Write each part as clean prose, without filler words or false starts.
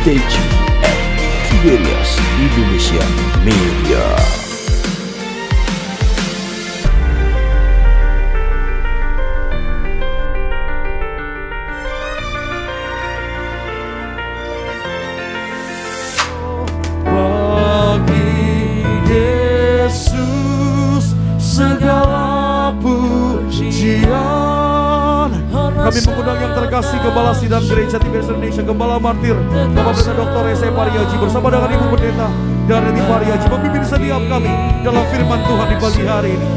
Stay tuned at Tiberias Indonesia Media. Kami mengundang yang terkasih Gembala Sidang Gereja Tiberias Indonesia, Gembala Martir, Bapak Pendeta Dr. S.E. Pariaji bersama dengan Ibu Pendeta dan Reti Pariaji memimpin setiap kami dalam firman Tuhan di pagi hari ini.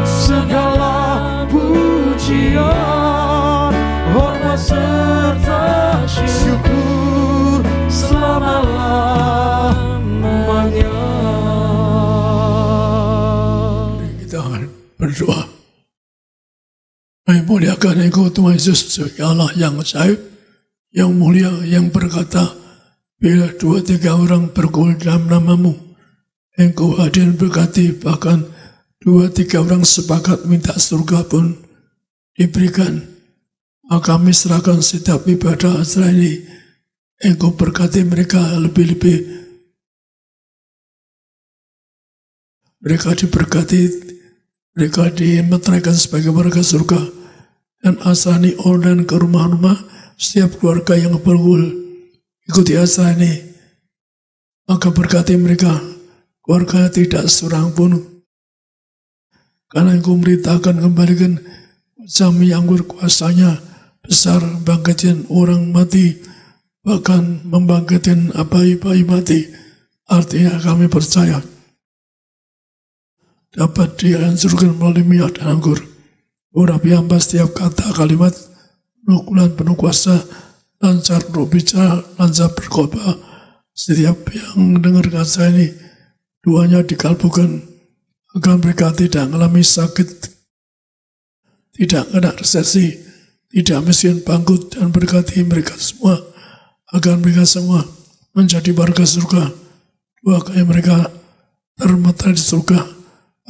Segala pujian, hormat serta syukur selama-lamanya. Kita berdoa. Kami muliakan Engkau Tuhan Yesus sebagai Allah yang ajaib, yang mulia, yang berkata, bila 2-3 orang berkumpul dalam namamu, Engkau hadir berkati, bahkan 2-3 orang sepakat minta surga pun diberikan. Maka kami serahkan setiap ibadah acara ini, Engkau berkati mereka lebih-lebih. Mereka diberkati, mereka dimeteraikan sebagai warga surga. Dan asani online ke rumah-rumah setiap keluarga yang berkumpul ikuti asani, maka berkati mereka, keluarga tidak seorang pun, karena Engkau merintahkan kembalikan kami yang berkuasanya besar, bangkitin orang mati, bahkan membangkitin bayi-bayi mati. Artinya kami percaya dapat dihancurkan melalui minyak dan anggur. Urapi hamba setiap kata kalimat, nukulan penuh kuasa, lancar berbicara, lancar berkhotbah. Setiap yang dengar kata ini, duanya dikalbukan agar mereka tidak mengalami sakit, tidak kena resesi, tidak miskin bangkrut, dan berkati mereka semua agar mereka semua menjadi warga surga. Doakan mereka termeter di surga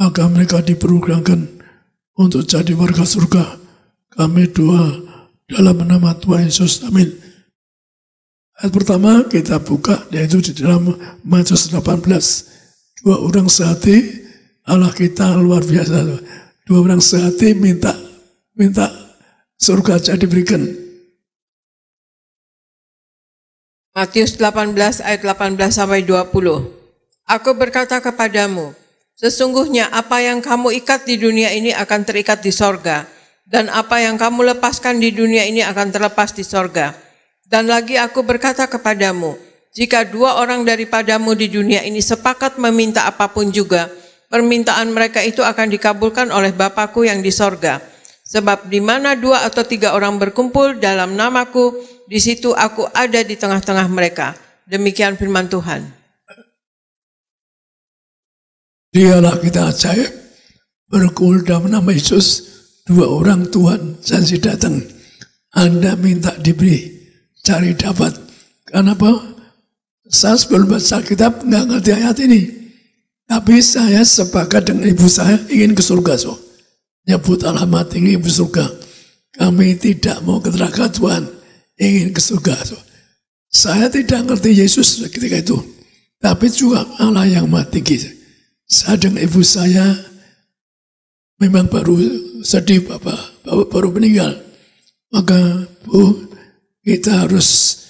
agar mereka diperugangkan untuk jadi warga surga. Kami doa dalam nama Tuhan Yesus. Amin. Ayat pertama kita buka, yaitu di dalam Matius 18. 2 orang sehati, Allah kita luar biasa. 2 orang sehati minta surga jadi diberikan. Matius 18 ayat 18 sampai 20. Aku berkata kepadamu, sesungguhnya apa yang kamu ikat di dunia ini akan terikat di sorga, dan apa yang kamu lepaskan di dunia ini akan terlepas di sorga. Dan lagi aku berkata kepadamu, jika 2 orang daripadamu di dunia ini sepakat meminta apapun juga, permintaan mereka itu akan dikabulkan oleh Bapa-Ku yang di sorga. Sebab di mana 2 atau 3 orang berkumpul dalam namaku, di situ aku ada di tengah-tengah mereka. Demikian firman Tuhan. Dialah kita ajaib, berkumpul dalam nama Yesus, 2 orang Tuhan janji datang. Anda minta diberi, cari dapat. Kenapa? Saya sebelum baca kitab nggak ngerti ayat ini, tapi saya sepakat dengan ibu saya ingin ke surga. Nyebut alamat ingin ke surga. Kami tidak mau ke neraka Tuhan, ingin ke surga. Saya tidak ngerti Yesus ketika itu, tapi juga Allah yang maha tinggi. Saya dengan ibu saya memang baru sedih, Bapak baru meninggal. Maka Bu, kita harus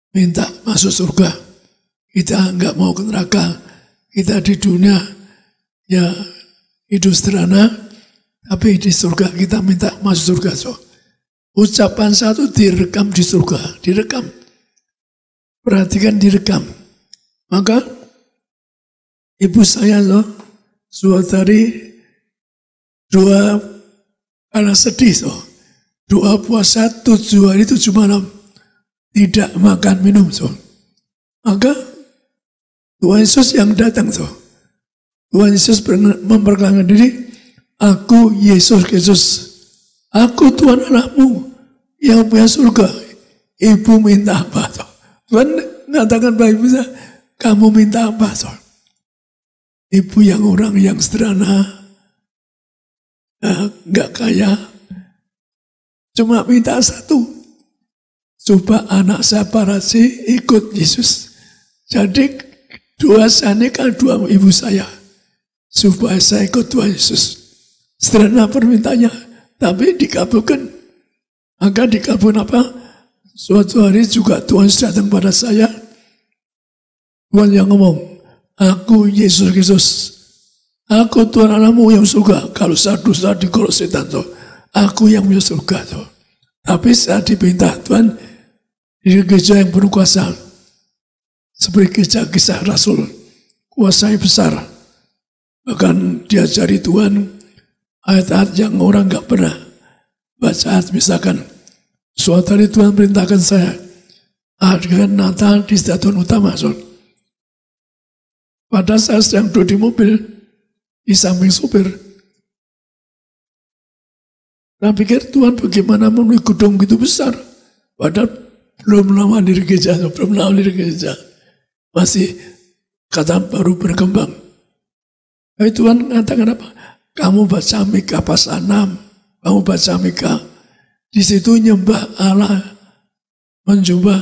minta masuk surga. Kita enggak mau ke neraka. Kita di dunia ya hidup sederhana, tapi di surga kita minta masuk surga. Ucapan satu direkam di surga, direkam. Perhatikan, direkam. Maka ibu saya suatu hari doa karena sedih, doa puasa 7 hari 7 malam, tidak makan minum. Maka Tuhan Yesus yang datang. Tuhan Yesus memperkenalkan diri, aku Yesus Kristus, aku Tuhan anakmu yang punya surga. Ibu minta apa? Tuhan mengatakan pada ibu saya, kamu minta apa? Ibu yang orang yang sederhana, nggak kaya, cuma minta satu, supaya anak saya Parasi ikut Yesus. Jadi doa saya ini kan doa ibu saya, supaya saya ikut Tuhan Yesus. Sederhana permintaannya, tapi dikabulkan. Maka dikabulkan apa? Suatu hari juga Tuhan datang pada saya. Tuhan yang ngomong, aku Yesus Kristus, aku Tuhan anakmu yang surga. Kalau saya dosa digolok setan tuh, aku yang punya surga tuh. Tapi saya dipinta Tuhan di gereja yang penuh kuasa, seperti gereja Kisah Rasul, kuasanya besar. Bahkan diajari Tuhan ayat-ayat yang orang nggak pernah baca. Misalkan suatu hari Tuhan perintahkan saya adakan Natal di Stadion Utama. Pada saat sedang duduk di mobil di samping supir, saya pikir Tuhan bagaimana memenuhi gedung begitu besar, padahal belum lama diri gereja, masih kata baru berkembang. Tapi Tuhan mengatakan apa? Kamu baca Mika pasal 6, kamu baca Mika, di situ nyembah Allah, menjumpa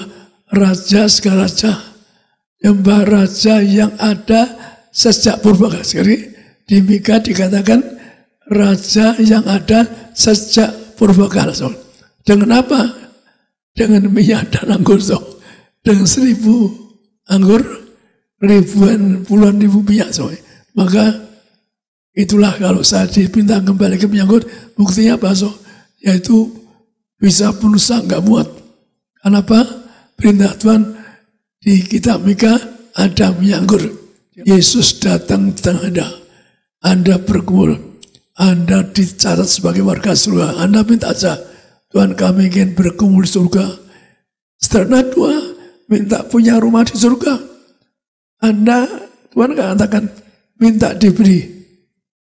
raja segala raja, nyembah raja yang ada sejak purbakala. Sekali di Mika dikatakan raja yang ada sejak purbakala. Dengan apa? Dengan minyak dan anggur. Dengan 1000 anggur, ribuan puluhan ribu minyak. Maka itulah kalau saya dipinta kembali ke minyak anggur, buktinya apa? Yaitu bisa penusa nggak muat. Kenapa? Perintah Tuhan di kitab Mika ada minyak anggur. Yesus datang di tengah Anda berkumpul, Anda dicatat sebagai warga surga. Anda minta aja, Tuhan kami ingin berkumpul di surga. Setelah dua, minta punya rumah di surga. Anda, Tuhan katakan, minta diberi,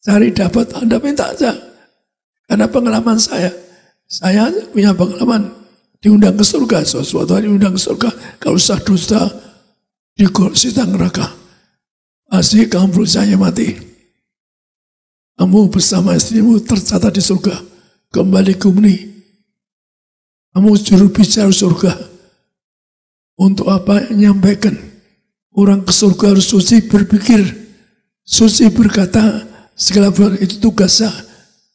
cari dapat, Anda minta aja. Karena pengalaman saya punya pengalaman, diundang ke surga, suatu hari diundang ke surga, kalau sah dusta, di kursi neraka. Pasti kamu berusaha mati. Kamu bersama istrimu tercatat di surga. Kembali ke bumi. Kamu juru bicara surga. Untuk apa? Menyampaikan. Orang ke surga harus suci berpikir. Suci berkata, segala buat itu tugas saya.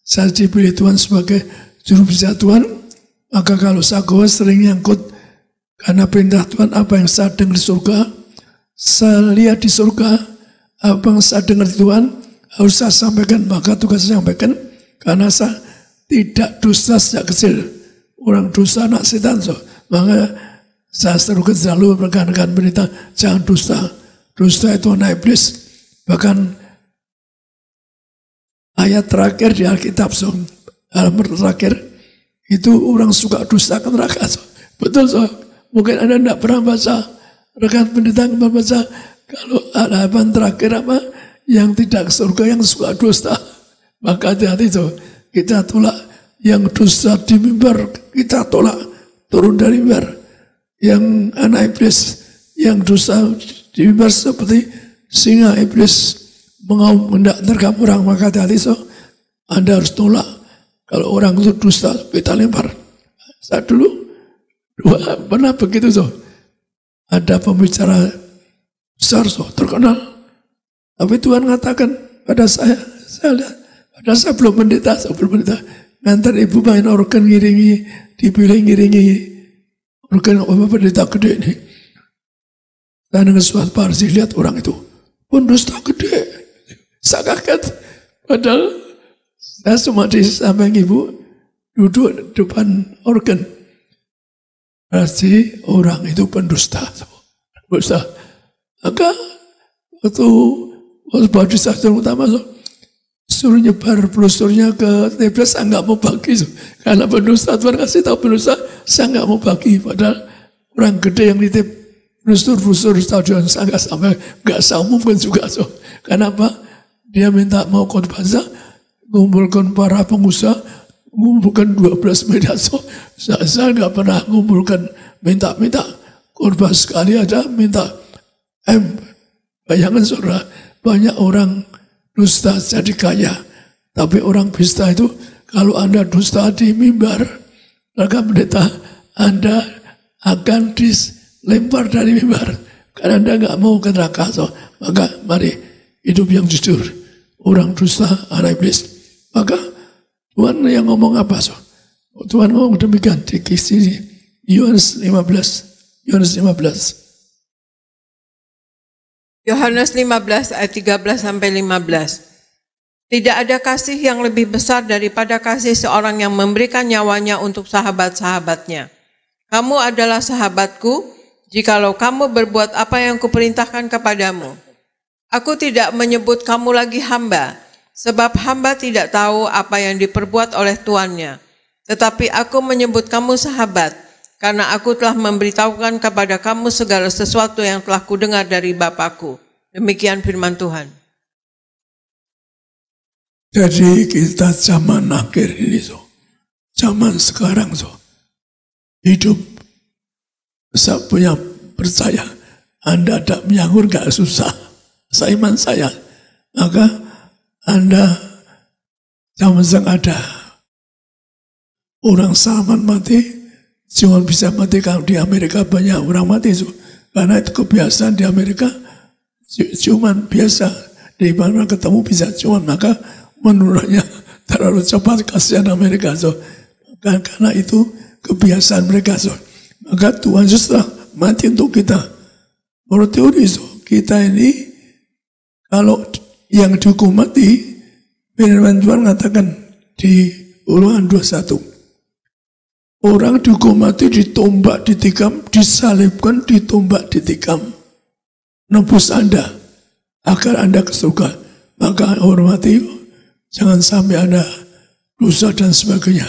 Saya dipilih Tuhan sebagai juru bicara Tuhan. Maka kalau saya sering nyangkut, karena perintah Tuhan apa yang saya dengar di surga, saya lihat di surga, apa yang saya dengar di Tuhan, harus saya sampaikan. Maka tugas saya sampaikan, karena saya tidak dusta sejak kecil. Orang dusta anak setan. Maka saya selalu menekankan berita, jangan dusta. Dusta itu anak iblis. Bahkan ayat terakhir di Alkitab, halaman terakhir, itu orang suka dusta ke neraka. Betul, mungkin Anda tidak pernah baca, rekan pendeta kembali baca, kalau halaman terakhir apa, yang tidak ke surga, yang suka dusta. Maka hati-hati kita tolak. Yang dusta di mimbar, kita tolak, turun dari mimbar. Yang anak iblis, yang dusta di mimbar seperti singa iblis, mengaum hendak terkam orang, maka hati-hati Anda harus tolak. Kalau orang itu dusta, kita lempar. Saya dulu pernah begitu ada pembicara besar terkenal. Tapi Tuhan mengatakan pada saya lihat, pada saya belum pendeta, ngantar ibu main organ ngiringi, dipilih ngiringi organ pendeta gede ini. Saya dengan suatu parsi lihat orang itu pendusta gede. Saya kaget. Padahal saya cuma di samping ibu, duduk depan organ. Berarti orang itu pendusta. Maka waktu baju Stadion Utama suruh nyebar brosurnya ke TPS, saya nggak mau bagi. Karena pendusta, Tuhan kasih tahu pendusta, saya nggak mau bagi. Padahal orang gede yang nitip brosur stadion, saya nggak saya umumkan juga. Kenapa? Dia minta mau khotbah, ngumpulkan para pengusaha, ngumpulkan 12 media. Saya nggak pernah ngumpulkan, minta khotbah sekali aja, minta M. Bayangkan saudara, banyak orang dusta jadi kaya. Tapi orang dusta itu, kalau Anda dusta di mimbar, maka pendeta, Anda akan dilempar dari mimbar karena Anda nggak mau ke neraka. So, maka mari hidup yang jujur, orang dusta, anak iblis. Maka Tuhan yang ngomong apa? So? Tuhan ngomong demikian di sini Yohanes 15. Yohanes 15 ayat 13 sampai 15. Tidak ada kasih yang lebih besar daripada kasih seorang yang memberikan nyawanya untuk sahabat-sahabatnya. Kamu adalah sahabatku, jikalau kamu berbuat apa yang kuperintahkan kepadamu. Aku tidak menyebut kamu lagi hamba, sebab hamba tidak tahu apa yang diperbuat oleh tuannya. Tetapi aku menyebut kamu sahabat, karena aku telah memberitahukan kepada kamu segala sesuatu yang telah kudengar dari Bapakku. Demikian firman Tuhan. Jadi kita zaman akhir ini, zaman sekarang, hidup saya punya percaya Anda tidak menyanggur gak susah, seiman saya. Maka Anda zaman sekarang ada orang salaman mati, cuma bisa mati. Kalau di Amerika banyak orang mati, karena itu kebiasaan di Amerika, cuman biasa di mana ketemu bisa cuman, maka menurutnya terlalu cepat, kasihan Amerika. Karena itu kebiasaan mereka. Maka Tuhan Yesus telah mati untuk kita. Menurut teori kita ini, kalau yang dihukum mati, firman Tuhan mengatakan di Ulangan 21, orang dihukum mati ditombak, ditikam, disalibkan, ditombak, ditikam, nebus Anda agar Anda ke surga. Maka hormati, jangan sampai Anda dosa dan sebagainya.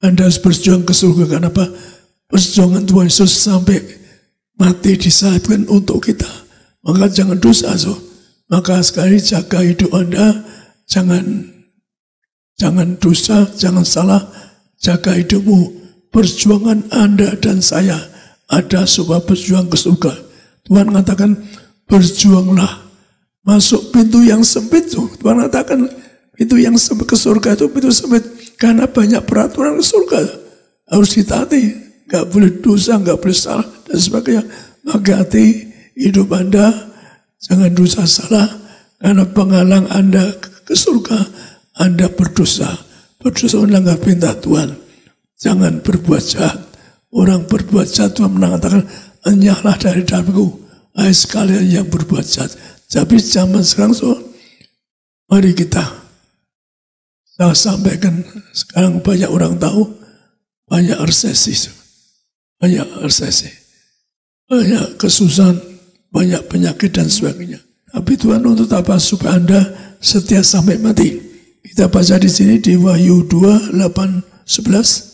Anda harus berjuang ke surga. Kenapa? Perjuangan Tuhan Yesus sampai mati disalibkan untuk kita. Maka jangan dosa. Maka sekali jaga hidup Anda, jangan dosa, jangan salah, jaga hidupmu. Perjuangan Anda dan saya ada supaya berjuang ke surga. Tuhan mengatakan berjuanglah. Masuk pintu yang sempit. Tuhan katakan pintu yang sempit ke surga itu pintu sempit. Karena banyak peraturan ke surga. Harus ditaati. Gak boleh dosa, gak boleh salah, dan sebagainya. Maka hati hidup Anda, jangan dosa salah. Karena penghalang Anda ke surga, Anda berdosa. Berdosa melanggar perintah Tuhan. Jangan berbuat jahat. Orang berbuat jahat, Tuhan mengatakan, enyahlah dari dalamku, hai sekalian yang berbuat jahat. Tapi zaman sekarang, mari kita, saya sampaikan, sekarang banyak orang tahu, banyak resesi, banyak kesusahan, banyak penyakit dan sebagainya. Tapi Tuhan untuk apa? Supaya Anda setia sampai mati. Kita baca di sini di Wahyu 2, 8, 11.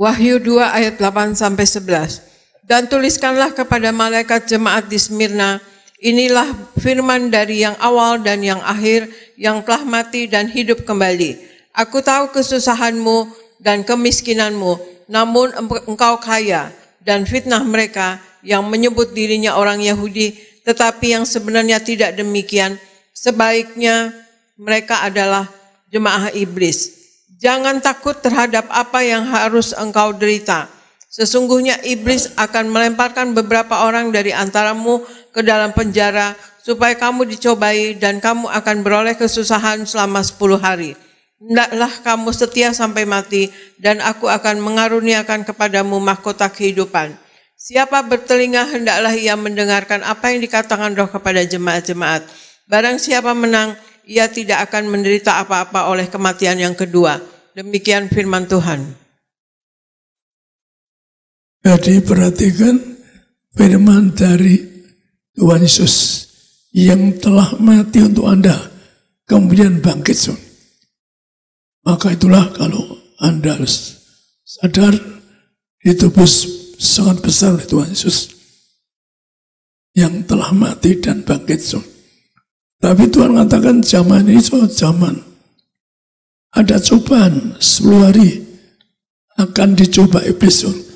Wahyu 2 ayat 8 sampai 11. Dan tuliskanlah kepada malaikat jemaat di Smyrna, inilah firman dari yang awal dan yang akhir, yang telah mati dan hidup kembali. Aku tahu kesusahanmu dan kemiskinanmu, namun engkau kaya, dan fitnah mereka yang menyebut dirinya orang Yahudi, tetapi yang sebenarnya tidak demikian. Sebaiknya mereka adalah jemaah iblis. Jangan takut terhadap apa yang harus engkau derita. Sesungguhnya iblis akan melemparkan beberapa orang dari antaramu ke dalam penjara, supaya kamu dicobai dan kamu akan beroleh kesusahan selama 10 hari. Hendaklah kamu setia sampai mati, dan aku akan mengaruniakan kepadamu mahkota kehidupan. Siapa bertelinga, hendaklah ia mendengarkan apa yang dikatakan Roh kepada jemaat-jemaat. Barang siapa menang, ia tidak akan menderita apa-apa oleh kematian yang kedua. Demikian firman Tuhan. Jadi perhatikan firman dari Tuhan Yesus yang telah mati untuk Anda, kemudian bangkit. Maka itulah kalau Anda harus sadar, ditebus sangat besar oleh Tuhan Yesus yang telah mati dan bangkit. Tapi Tuhan katakan zaman ini zaman ada cobaan 10 hari akan dicoba iblis.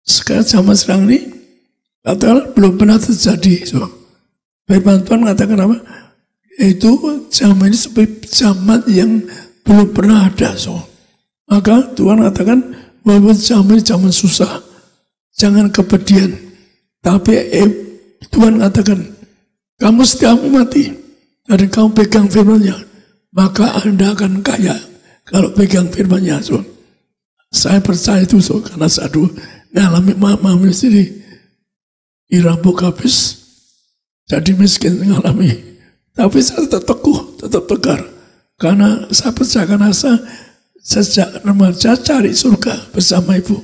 Sekarang zaman sekarang ini katakanlah belum pernah terjadi. Firman Tuhan katakan apa? Itu zaman ini seperti zaman yang belum pernah ada. Maka Tuhan katakan walaupun zaman susah, jangan kepedihan. Tapi Tuhan katakan, kamu setiap mati, dan kamu pegang firman-Nya, maka Anda akan kaya kalau pegang firman-Nya. So. Saya percaya itu, so, karena saya dulu ngalami mama sendiri, dirampok habis, jadi miskin ngalami. Tapi saya tetap teguh, tetap tegar, karena saya percaya, karena saya sejak remaja cari surga bersama ibu,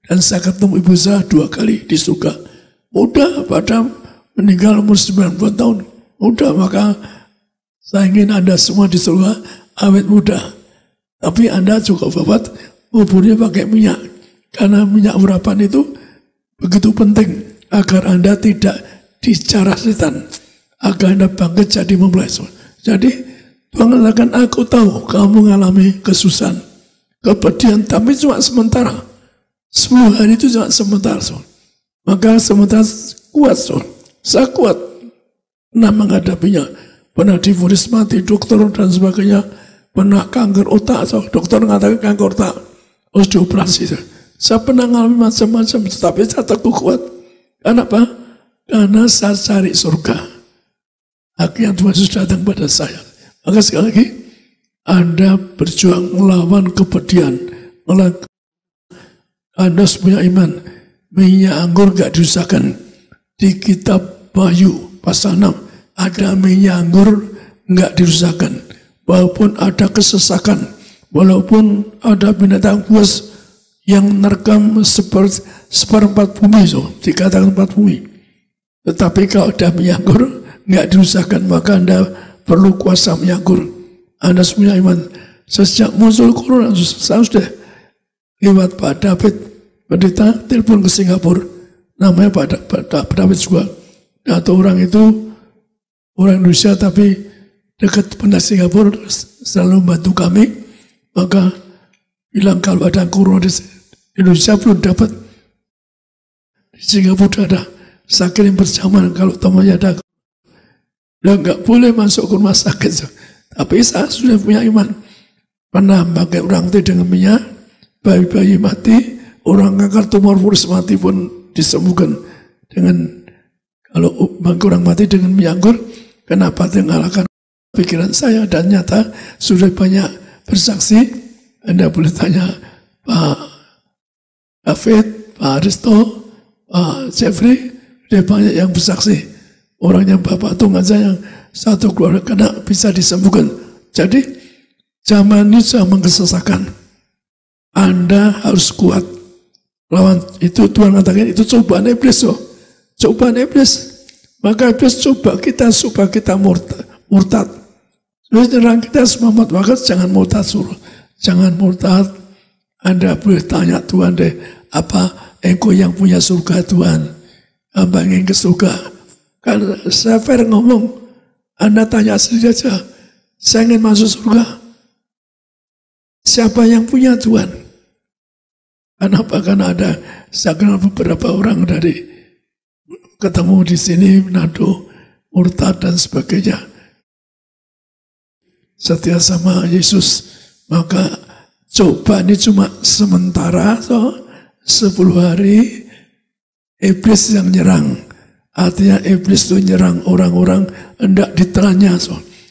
dan saya ketemu ibu saya 2 kali di surga. Mudah, pada meninggal umur 90 tahun. Mudah, maka saya ingin Anda semua di surga awet muda. Tapi Anda juga babat kuburnya pakai minyak. Karena minyak urapan itu begitu penting agar Anda tidak dicarah setan, agar Anda bangkit jadi mempelai. Jadi Tuhan katakan, aku tahu kamu mengalami kesusahan, kepedihan, tapi cuma sementara. 10 hari itu cuma sementara. Maka sementara kuat. Saya kuat. Pernah menghadapinya. Pernah divonis mati, dokter dan sebagainya. Pernah kanker otak. Dokter mengatakan kanker otak. Harus dioperasi. Saya pernah mengalami macam-macam. Tapi saya teguh kuat. Kenapa? Karena saya cari surga. Akhirnya Tuhan Yesus datang pada saya. Maka sekali lagi, Anda berjuang melawan kepedihan. Anda harus punya iman. Minyak anggur gak diusahakan. Di kitab Wahyu pasal 6 ada minyak anggur gak dirusakan. Walaupun ada kesesakan, walaupun ada binatang buas yang menerkam seperempat bumi, dikatakan 4 bumi. Tetapi kalau ada minyak anggur gak dirusakan, maka Anda perlu kuasa minyak anggur. Anda punya iman. Sejak muncul corona, saya sudah lewat Pak David, pendeta, telepon ke Singapura, namanya Pak David juga. Atau orang itu orang Indonesia tapi dekat pendeta Singapura, selalu membantu kami. Maka bilang kalau ada corona di Indonesia belum dapat, di Singapura ada. Saya kirim bersamaan kalau temannya ada. Dan nggak boleh masuk ke rumah sakit. Tapi saya sudah punya iman. Pernah pakai orang itu dengan minyak, bayi-bayi mati, orang kanker tumor fulus mati pun disembuhkan dengan, kalau orang mati dengan minyak anggur. Kenapa dia mengalahkan pikiran saya, dan nyata sudah banyak bersaksi. Anda boleh tanya Pak David, Pak Aristo, Pak Jeffrey, sudah banyak yang bersaksi. Orangnya Bapak Tung aja yang satu keluarga kena bisa disembuhkan. Jadi zaman ini zaman kesesakan. Anda harus kuat lawan itu. Tuhan katakan itu cobaan iblis. Cobaan iblis. Maka iblis coba kita supaya kita murtad. Terus nyerang kita semangat. Maka jangan murtad, suruh. Jangan murtad. Anda boleh tanya Tuhan deh, apa engkau yang punya surga Tuhan? Amba ingin ke surga. Karena saya fair ngomong, Anda tanya sendiri aja, saya ingin masuk surga. Siapa yang punya Tuhan? Kenapa? Karena ada, saya kenal beberapa orang dari ketemu di sini, Manado, murtad dan sebagainya. Setia sama Yesus, maka coba ini cuma sementara, 10 hari, iblis yang nyerang. Artinya iblis itu nyerang orang-orang hendak ditelannya.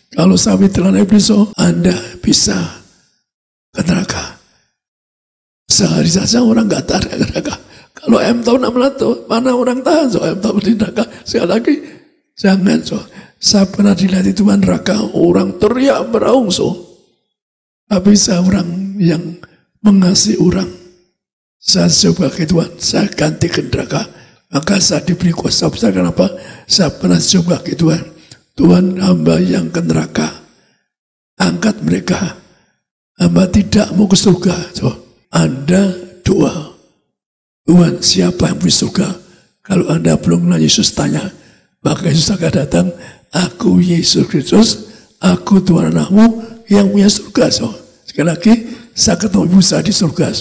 Kalau sampai telan iblis, Anda bisa ke neraka. Sehari saja orang nggak tahan ke neraka. Kalau tahu 6 mana orang tahan tahu di neraka. Sekali lagi, jangan. Saya pernah dilihat di Tuhan neraka, orang teriak beraung. Tapi saya orang yang mengasihi orang. Saya coba ke Tuhan, saya ganti ke neraka. Maka saya diberi kuasa besar. Kenapa? Saya pernah coba ke Tuhan. Tuhan, hamba yang ke neraka, angkat mereka. Hamba tidak mau ke surga. Anda doa, Tuhan, siapa yang punya surga? Kalau Anda belum kenal Yesus, tanya. Maka Yesus akan datang, aku Yesus Kristus, aku Tuhan anakmu yang punya surga. Sekali lagi, saya ketemu ibu saya di surga.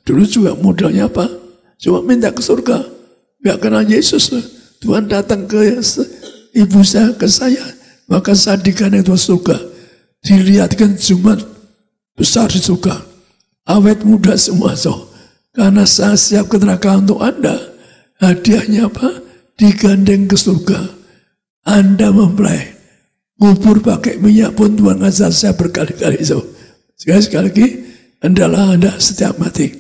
Dulu juga modalnya apa? Cuma minta ke surga. Gak kenal Yesus. Tuhan datang ke ibu saya, ke saya. Maka saya dikandang Tuhan surga. Dilihatkan Jumat besar di surga. Awet muda semua. Karena saya siap ke neraka untuk Anda. Hadiahnya apa? Digandeng ke surga. Anda mempelai. Ngubur pakai minyak pun Tuhan ngajar saya berkali-kali. Sekali lagi, adalah Anda setiap mati.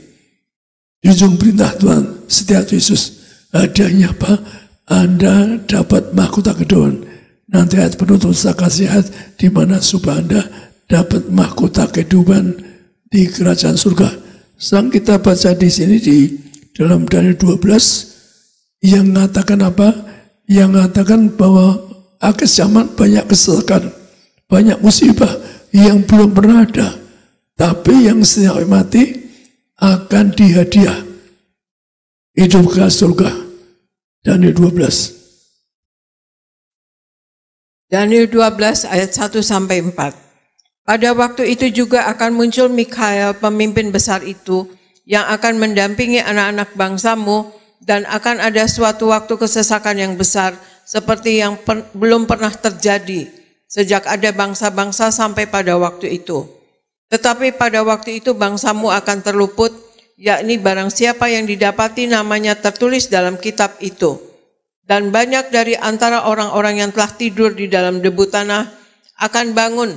Ujung perintah Tuhan setiap Yesus. Hadiahnya apa? Anda dapat mahkota kehidupan. Nanti ayat penutup saya kasih ayat di mana supaya Anda dapat mahkota kehidupan di kerajaan surga. Sang kita baca di sini di dalam Daniel 12 yang mengatakan apa? Yang mengatakan bahwa akhir zaman banyak kesalahan, banyak musibah yang belum pernah ada. Tapi yang setiap mati akan dihadiah hidup ke surga. Daniel 12. Daniel 12 ayat 1 sampai 4. Pada waktu itu juga akan muncul Mikael, pemimpin besar itu, yang akan mendampingi anak-anak bangsamu, dan akan ada suatu waktu kesesakan yang besar, seperti yang belum pernah terjadi, sejak ada bangsa-bangsa sampai pada waktu itu. Tetapi pada waktu itu bangsamu akan terluput, yakni barang siapa yang didapati namanya tertulis dalam kitab itu. Dan banyak dari antara orang-orang yang telah tidur di dalam debu tanah akan bangun,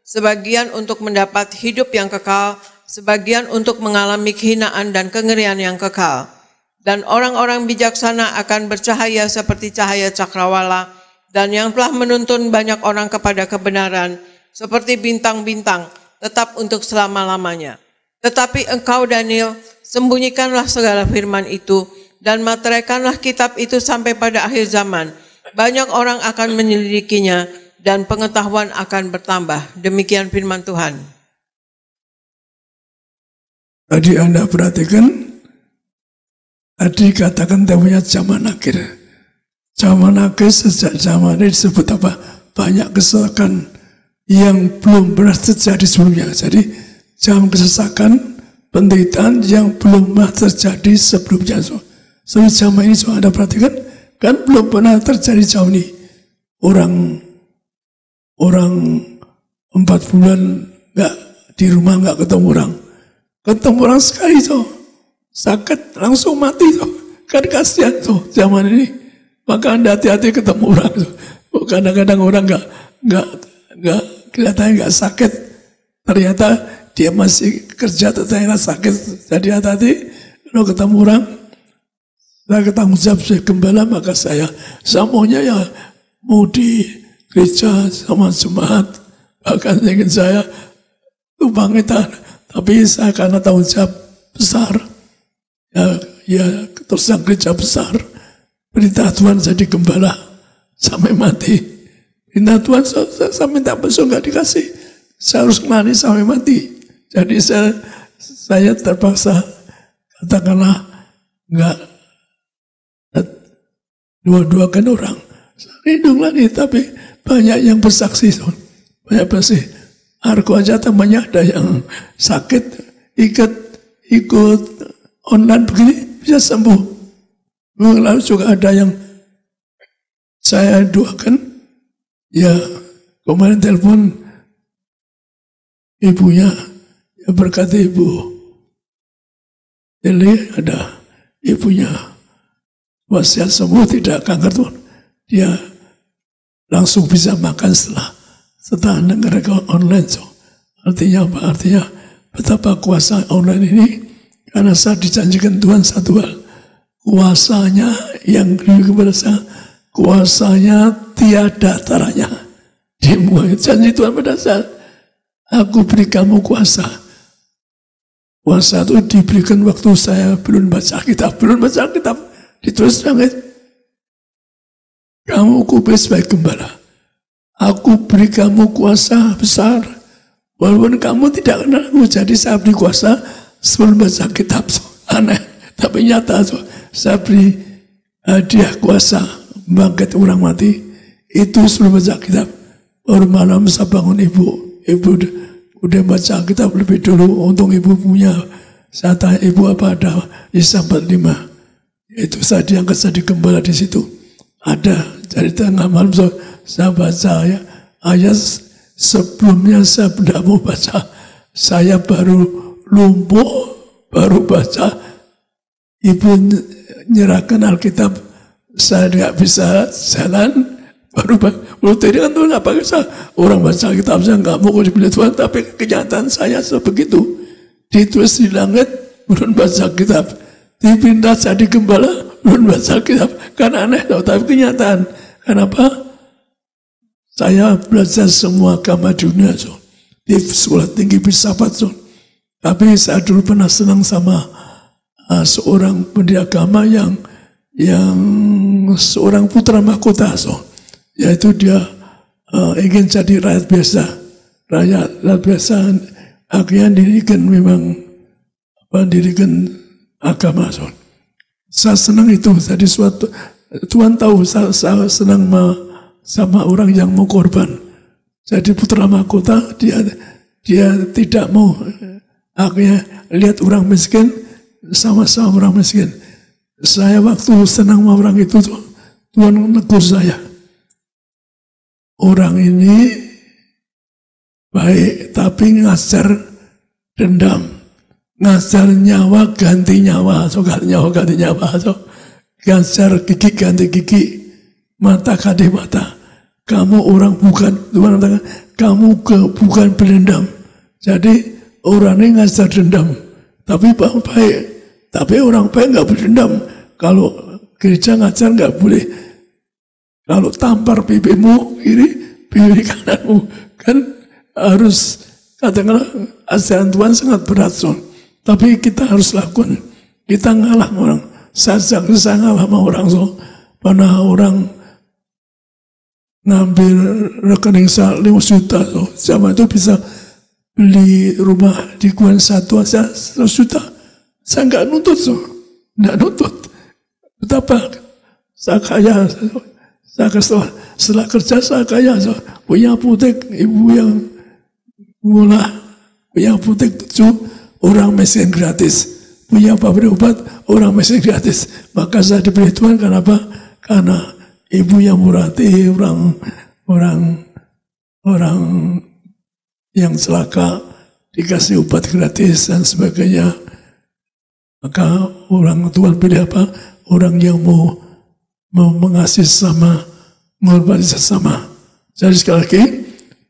sebagian untuk mendapat hidup yang kekal, sebagian untuk mengalami kehinaan dan kengerian yang kekal. Dan orang-orang bijaksana akan bercahaya seperti cahaya cakrawala, dan yang telah menuntun banyak orang kepada kebenaran, seperti bintang-bintang, tetap untuk selama-lamanya. Tetapi engkau, Daniel, sembunyikanlah segala firman itu, dan materaikanlah kitab itu sampai pada akhir zaman. Banyak orang akan menyelidikinya, dan pengetahuan akan bertambah. Demikian firman Tuhan. Tadi Anda perhatikan, tadi katakan temanya zaman akhir. Zaman akhir sejak zaman ini disebut apa? Banyak kesesakan yang belum pernah terjadi sebelumnya. Jadi zaman kesesakan, penderitaan yang belum pernah terjadi sebelumnya. So zaman ini Anda perhatikan, kan belum pernah terjadi zaman ini. Orang 4 bulan nggak di rumah, nggak ketemu orang sekali sakit langsung mati kan kasihan zaman ini. Maka Anda hati-hati ketemu orang kadang-kadang orang nggak kelihatannya nggak sakit, ternyata dia masih kerja ternyata sakit. Jadi hati-hati kalau ketemu orang. Saya ketanggung jawab saya gembala, maka saya maunya ya mau di gereja sama jemaat, bahkan ingin saya bangkitan, tapi saya karena tanggung jawab besar, ya terus yang gereja besar, perintah Tuhan jadi gembala sampai mati. Perintah Tuhan saya minta besok nggak dikasih, saya harus melayani sampai mati. Jadi saya terpaksa katakanlah nggak dua-duakan orang. Lindunglah nih, tapi banyak yang bersaksi, banyak bersaksi. Argo aja temannya ada yang sakit, ikut online begini bisa sembuh. Lalu juga ada yang saya doakan, ya kemarin telepon ibunya, ya berkata ibu, jadi ada ibunya wasiat sembuh, tidak kanker Tuhan. Dia langsung bisa makan setelah dengar online. Artinya apa? Artinya betapa kuasa online ini, karena saya dijanjikan Tuhan satu hal, kuasanya yang kepada saya, kuasanya tiada taranya. Janji Tuhan pada saya, aku beri kamu kuasa. Kuasa itu diberikan waktu saya belum baca kitab, ditulis langit. Kamu kuberi sebagai gembala. Aku beri kamu kuasa besar. Walaupun kamu tidak kenal aku, jadi saya beri kuasa sebelum baca kitab. Aneh, tapi nyata. Saya beri hadiah kuasa bangkit orang mati. Itu sebelum baca kitab. Baru malam saya bangun ibu udah baca kitab lebih dulu. Untung ibu punya. Saya tanya ibu apa ada Yesaya 45. Itu saya diangkat jadi gembala di situ. Ada, dari tengah malam saya baca ya, ayat sebelumnya saya tidak mau baca. Saya baru lumpuh, baru baca ibu nyerahkan Alkitab, saya nggak bisa jalan, baru tadi kan Tuhan nggak pakai saya. Orang baca kitab saya nggak mau dipilih Tuhan, tapi kenyataan saya sebegitu. Ditulis di langit, belum baca kitab. Dipindah jadi gembala, belum baca kitab. Kan aneh, tapi kenyataan. Kenapa? Saya belajar semua agama dunia, so. Di sekolah tinggi filsafat, so. Tapi saya dulu pernah senang sama seorang pendiri agama yang seorang putra mahkota, so. Yaitu dia ingin jadi rakyat biasa, akhirnya dirikan agama, so. Saya senang itu. Jadi suatu Tuhan tahu saya senang sama orang yang mau korban. Jadi putra mahkota, dia tidak mau. Akhirnya lihat orang miskin, sama-sama orang miskin. Saya waktu senang sama orang itu, Tuhan menegur saya. Orang ini baik, tapi ngajar dendam. Ngajar nyawa ganti nyawa. So, nyawa ganti nyawa. So, ngajar gigi ganti gigi. Mata ganti mata. Kamu orang bukan, Tuhan katakan, kamu bukan pendendam. Jadi, orang ini ngajar dendam, tapi baik. Tapi orang baik nggak berdendam. Kalau gereja ngajar nggak boleh. Kalau tampar pipimu kiri, pipi kananmu, kan harus, katakanlah ajaran Tuhan sangat berat, so. Tapi kita harus lakukan. Kita ngalah orang. Saya ngalah sama orang, so. Pernah orang ngambil rekening saya 5 juta, so. Sama itu bisa beli rumah di Guan Satu aja 100 juta. Saya nggak nuntut, so. Nggak nuntut. Betapa saya kaya. Setelah kerja saya kaya, so. Punya apotek, ibu yang mula, punya apotek 7, orang miskin gratis. Punya pabrik obat, orang miskin gratis. Maka saya diberi Tuhan, kenapa? Karena ibu yang murah hati, orang yang celaka dikasih obat gratis dan sebagainya. Maka orang Tuhan pilih apa? Orang yang mau mengasihi sesama, mengorbankan sesama. Jadi sekali lagi,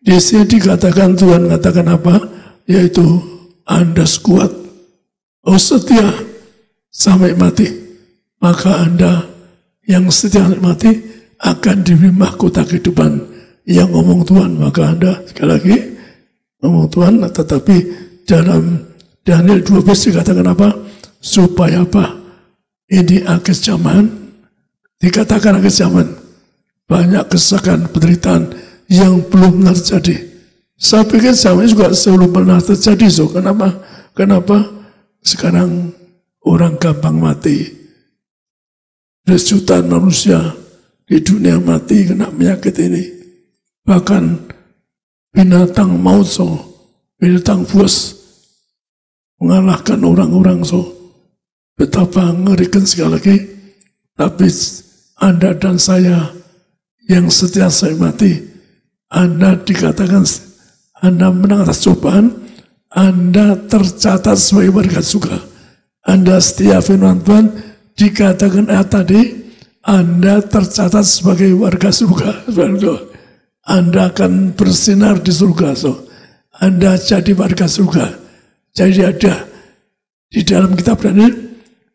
di sini dikatakan, Tuhan katakan apa? Yaitu Anda kuat, setia sampai mati. Maka Anda yang setia sampai mati akan diberi mahkota kehidupan. Yang ngomong Tuhan, maka Anda sekali lagi ngomong Tuhan. Tetapi dalam Daniel 12 dikatakan apa? Supaya apa? Ini akhir zaman. Dikatakan akhir zaman. Banyak kesakan, penderitaan yang belum terjadi. Saya pikir zaman ini juga sebelum pernah terjadi. So. Kenapa? Sekarang orang gampang mati. Jutaan manusia di dunia mati kena penyakit ini. Bahkan binatang maut, so. Binatang buas mengalahkan orang-orang, so. Betapa ngerikan sekali lagi. Tapi Anda dan saya yang setia sampai mati, Anda dikatakan Anda menang atas cobaan, Anda tercatat sebagai warga surga. Anda setia firman Tuhan, dikatakan tadi, Anda tercatat sebagai warga surga. Anda akan bersinar di surga, so. Anda jadi warga surga. Jadi ada di dalam kitab Daniel,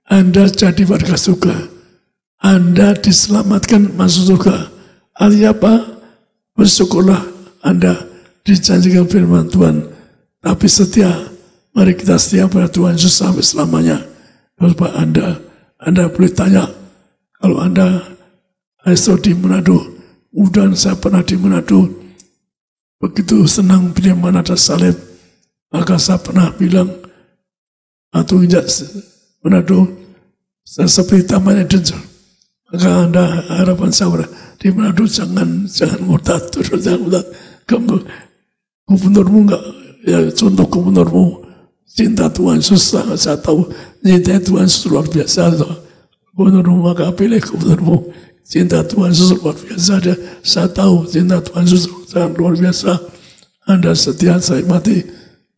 Anda jadi warga surga. Anda diselamatkan masuk surga. Artinya apa? Bersyukurlah Anda dijanjikan firman Tuhan. Tapi setia, mari kita setia pada Tuhan Yesus sampai selamanya. Bapak Anda boleh tanya, kalau Anda esok di Manado, mudah saya pernah di Manado, begitu senang bila mana ada salib, maka saya pernah bilang, atau injak Manado, saya seperti Taman Eden. Maka Anda harapan saya di Manado jangan murtad, jangan murtad. Gubernurmu enggak, ya contoh gubernurmu cinta Tuhan Yesus, saya tahu cinta Tuhan Yesus luar biasa. Gubernurmu, maka pilih gubernurmu, cinta Tuhan Yesus luar biasa. Saya tahu cinta Tuhan Yesus sangat luar biasa. Anda setia sampai mati,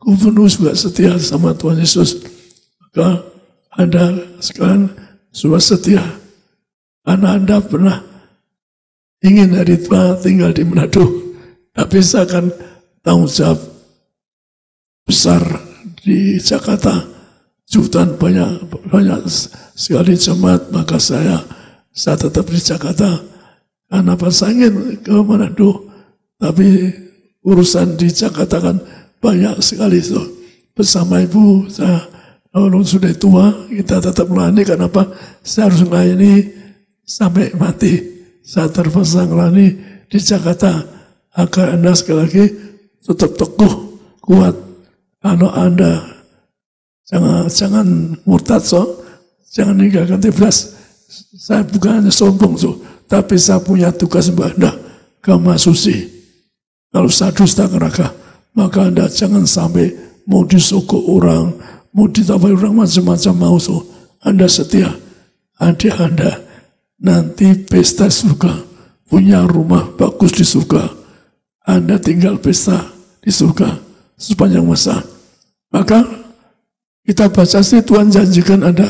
gubernur juga setia sama Tuhan Yesus. Maka Anda sekarang sudah setia. Karena Anda pernah ingin hari tua tinggal di Manado. Tapi saya akan tanggung jawab besar di Jakarta. Jutaan banyak sekali jemaat, maka saya tetap di Jakarta. Karena saya ingin ke Manado, tapi urusan di Jakarta kan banyak sekali. So, bersama ibu, saya kalau sudah tua, kita tetap melayani. Kenapa? Saya harus melayani sampai mati. Saya terpaksa melayani di Jakarta agar Anda sekali lagi tetap teguh, kuat. Kalau Anda jangan murtad, so, jangan meninggalkan TBS. Saya bukan hanya sombong, so, tapi saya punya tugas mbak Anda, Kama Susi. Kalau saya dusta neraka, maka Anda jangan sampai mau disogok orang, mau ditapai orang macam-macam mau, so. Anda setia, adik Anda nanti pesta surga, punya rumah bagus di surga. Anda tinggal pesta di surga sepanjang masa. Maka kita baca sih Tuhan janjikan ada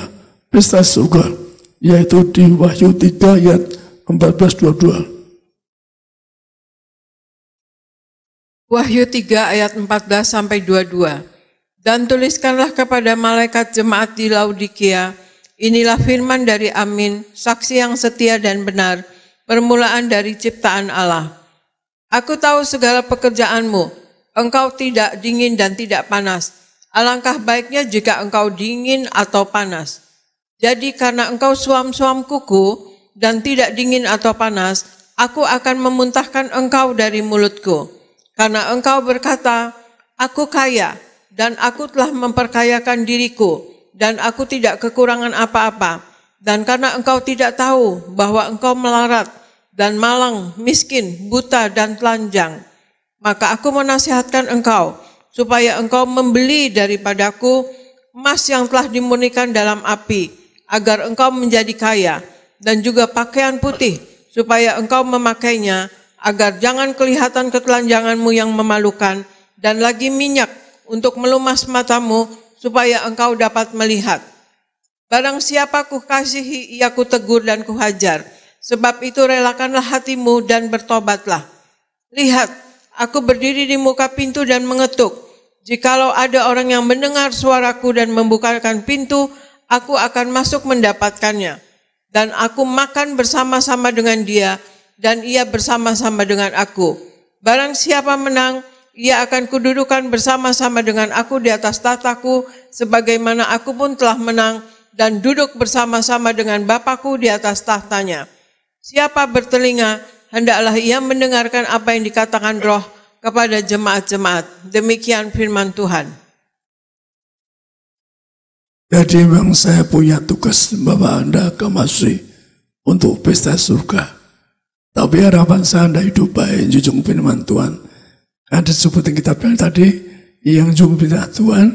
pesta surga, yaitu di Wahyu 3 ayat 14-22. Wahyu 3 ayat 14-22. Dan tuliskanlah kepada malaikat jemaat di Laodikia, inilah firman dari Amin, saksi yang setia dan benar, permulaan dari ciptaan Allah. Aku tahu segala pekerjaanmu, engkau tidak dingin dan tidak panas. Alangkah baiknya jika engkau dingin atau panas. Jadi karena engkau suam-suam kuku dan tidak dingin atau panas, aku akan memuntahkan engkau dari mulutku. Karena engkau berkata, aku kaya dan aku telah memperkayakan diriku dan aku tidak kekurangan apa-apa. Dan karena engkau tidak tahu bahwa engkau melarat dan malang, miskin, buta dan telanjang, maka aku menasihatkan engkau supaya engkau membeli daripadaku emas yang telah dimurnikan dalam api, agar engkau menjadi kaya, dan juga pakaian putih, supaya engkau memakainya, agar jangan kelihatan ketelanjanganmu yang memalukan, dan lagi minyak untuk melumas matamu, supaya engkau dapat melihat. Barang siapa kukasihi, ia kutegur dan kuhajar, sebab itu relakanlah hatimu dan bertobatlah. Lihat, aku berdiri di muka pintu dan mengetuk. Jikalau ada orang yang mendengar suaraku dan membukakan pintu, aku akan masuk mendapatkannya. Dan aku makan bersama-sama dengan dia, dan ia bersama-sama dengan aku. Barang siapa menang, ia akan kududukan bersama-sama dengan aku di atas tahtaku, sebagaimana aku pun telah menang, dan duduk bersama-sama dengan Bapakku di atas tahtanya. Siapa bertelinga, hendaklah ia mendengarkan apa yang dikatakan Roh kepada jemaat-jemaat. Demikian firman Tuhan. Jadi memang saya punya tugas membawa Anda ke masjid untuk pesta surga. Tapi harapan saya Anda hidup baik, jujur firman Tuhan. Ada sebutin kitab yang tadi, yang jujur firman Tuhan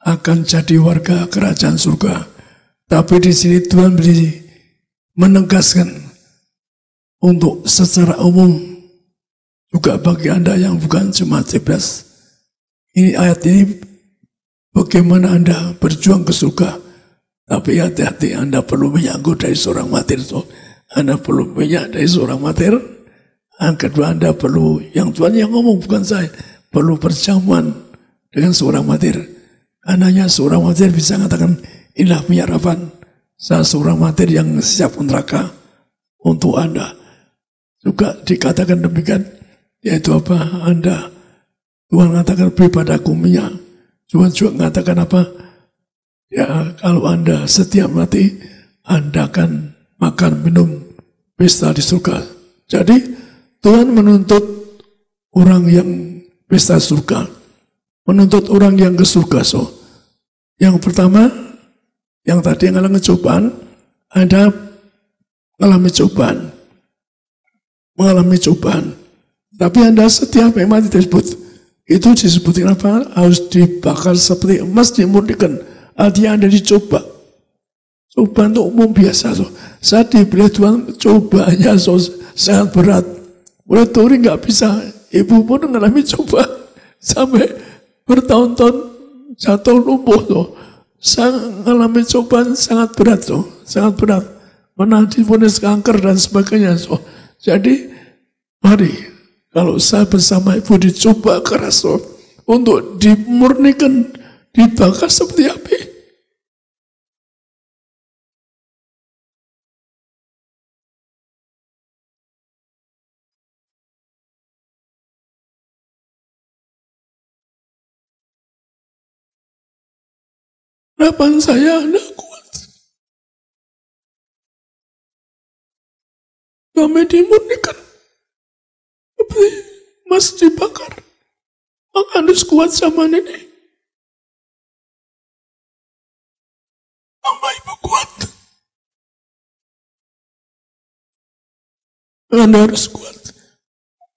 akan jadi warga kerajaan surga. Tapi di sini Tuhan menegaskan untuk secara umum, juga bagi Anda yang bukan jemaat CBS. Ini ayat ini bagaimana Anda berjuang ke surga. Tapi hati-hati, Anda perlu menyangkut dari seorang martir. So, Anda perlu minyak dari seorang martir. Yang kedua, Anda perlu, yang Tuhan yang ngomong bukan saya, perlu perjamuan dengan seorang martir. Karena seorang martir bisa mengatakan, inilah penyerapan. Saya seorang martir yang siap neraka untuk Anda. Juga dikatakan demikian. Yaitu apa? Anda, Tuhan mengatakan beri padaku minyak. Tuhan juga mengatakan apa? Ya, kalau Anda setiap mati, Anda akan makan, minum, pesta di surga. Jadi, Tuhan menuntut orang yang pesta surga. Menuntut orang yang ke surga. So, yang pertama, yang tadi yang mengalami cobaan, Anda mengalami cobaan. Tapi Anda setiap memang disebut, itu disebutkan apa? Harus dibakar seperti emas dimurnikan. Artinya Anda dicoba. Cobaan itu umum biasa. So. Saat diberi Tuhan, cobaannya sangat berat. Oleh Tori nggak bisa. Ibu pun mengalami coba sampai bertahun-tahun jatuh lumpuh. So. saya mengalami cobaan sangat berat, so. Sangat berat. Pernah divonis kanker dan sebagainya, so. Jadi, mari, kalau saya bersama ibu dicoba keras, so, untuk dimurnikan, dibakar seperti api. Harapan saya Anda kuat. Kami dimurnikan. Seperti emas dibakar. Maka harus kuat sama nenek. Mama ibu kuat. Anda harus kuat.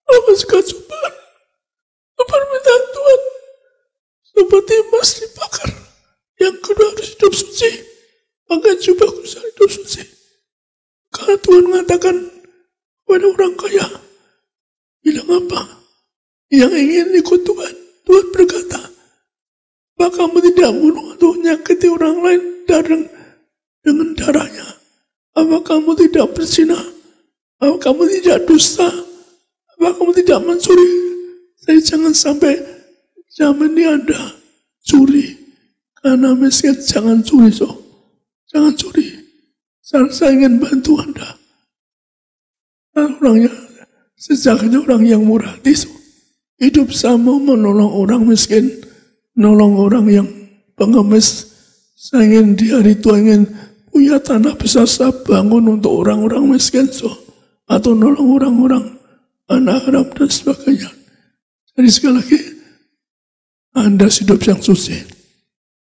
Apa segala cobaan. Permintaan Tuhan. Seperti emas dibakar. Yang kedua harus hidup suci. Maka coba khusus hidup suci. Karena Tuhan mengatakan kepada orang kaya, bilang apa? Yang ingin ikut Tuhan. Tuhan berkata, apa kamu tidak bunuh atau menyakiti orang lain dengan darahnya? Apa kamu tidak berzina? Apa kamu tidak dusta? Apa kamu tidak mencuri? Jadi jangan sampai zaman ini Anda curi. Karena miskin jangan curi, so. Jangan curi. Saya ingin bantu Anda. Orangnya sejak itu orang yang murah hati, so. Hidup sama menolong orang miskin, menolong orang yang pengemis. Saya ingin di hari tua ingin punya tanah besar saya bangun untuk orang-orang miskin, so. Atau nolong orang-orang anak haram dan sebagainya. Jadi sekali lagi, Anda hidup yang suci.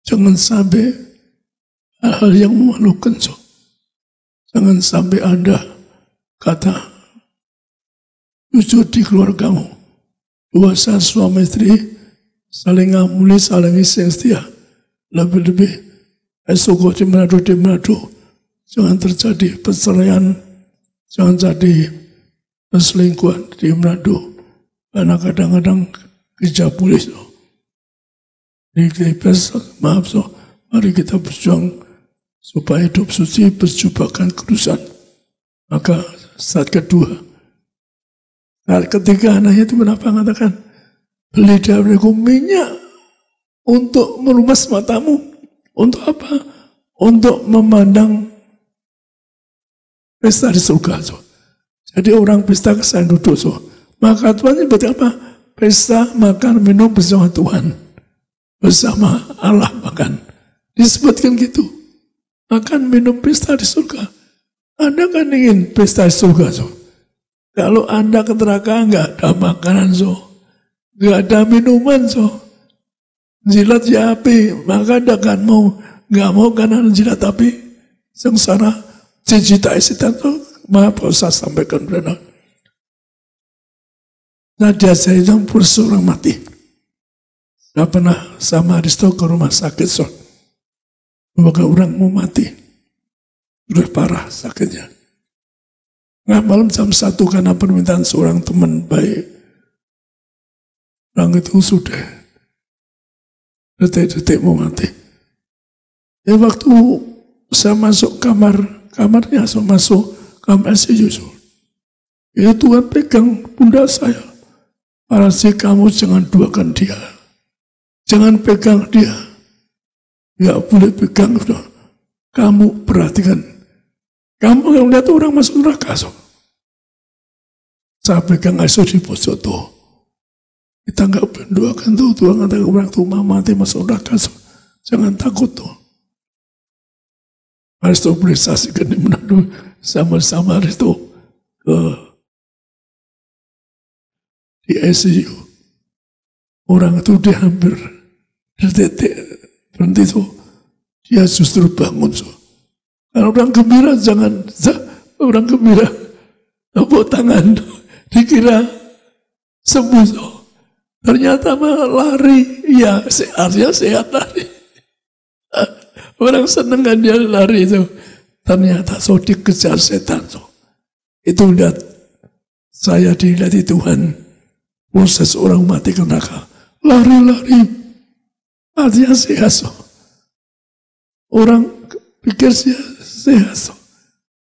Jangan sampai hal-hal yang memalukan, so. Jangan sampai Anda kata jujur di keluargamu. Dua suami istri saling ngamuli, saling isi setia. Lebih-lebih esok di Manado. Jangan terjadi perceraian, jangan jadi perselingkuhan di Manado. Karena kadang-kadang kerja polis, so. Maaf, so, mari kita berjuang supaya hidup suci berjubahkan kudusan. Maka saat kedua, saat ketiga anaknya itu kenapa mengatakan beli dariku minyak untuk melumas matamu. Untuk apa? Untuk memandang pesta di surga. So. Jadi orang pesta kesan duduk. So. Maka Tuhan berarti apa? Pesta makan minum bersama Tuhan. Bersama Allah makan. Disebutkan gitu. Makan minum pesta di surga. Anda kan ingin pesta di surga, so. Kalau Anda ke neraka nggak ada makanan, so. Nggak ada minuman, so. Jilat ya api. Maka Anda kan nggak mau karena jilat api. Sengsara. Cita isitan, so. Maaf saya sampaikan benar. Nah dia saya yang berseorang mati. Saya pernah sama Aristo ke rumah sakit, so. Maka orang mau mati. Udah parah sakitnya. Nah malam jam 1 karena permintaan seorang teman baik. Orang itu sudah detik-detik mau mati. Ya waktu saya masuk kamarnya, saya masuk kamar ICU, so. Ya Tuhan pegang pundak saya. Para si kamu jangan duakan dia. Jangan pegang dia. Nggak boleh pegang. Kamu perhatikan. Kamu yang lihat orang masuk neraka. So. Saya pegang Aisyah di pojok tuh. Kita nggak berdoakan tuh. Tuhan katakan orang tuh mati masuk neraka. So. Jangan takut tuh. Aisyah boleh saksikan di Manado sama-sama itu ke di ICU. Orang itu dia hampir detik berhenti, so. Dia justru bangun, so. Kalau orang gembira jangan, orang gembira tepuk tangan dikira sembuh, so. Ternyata malah lari, ya artinya sehat lari. Orang seneng kan dia lari, so. Ternyata so dikejar setan, so. Itu lihat saya dilihat Tuhan proses orang mati ke neraka. Lari-lari. Artinya sehat, so. Orang pikir sehat. So.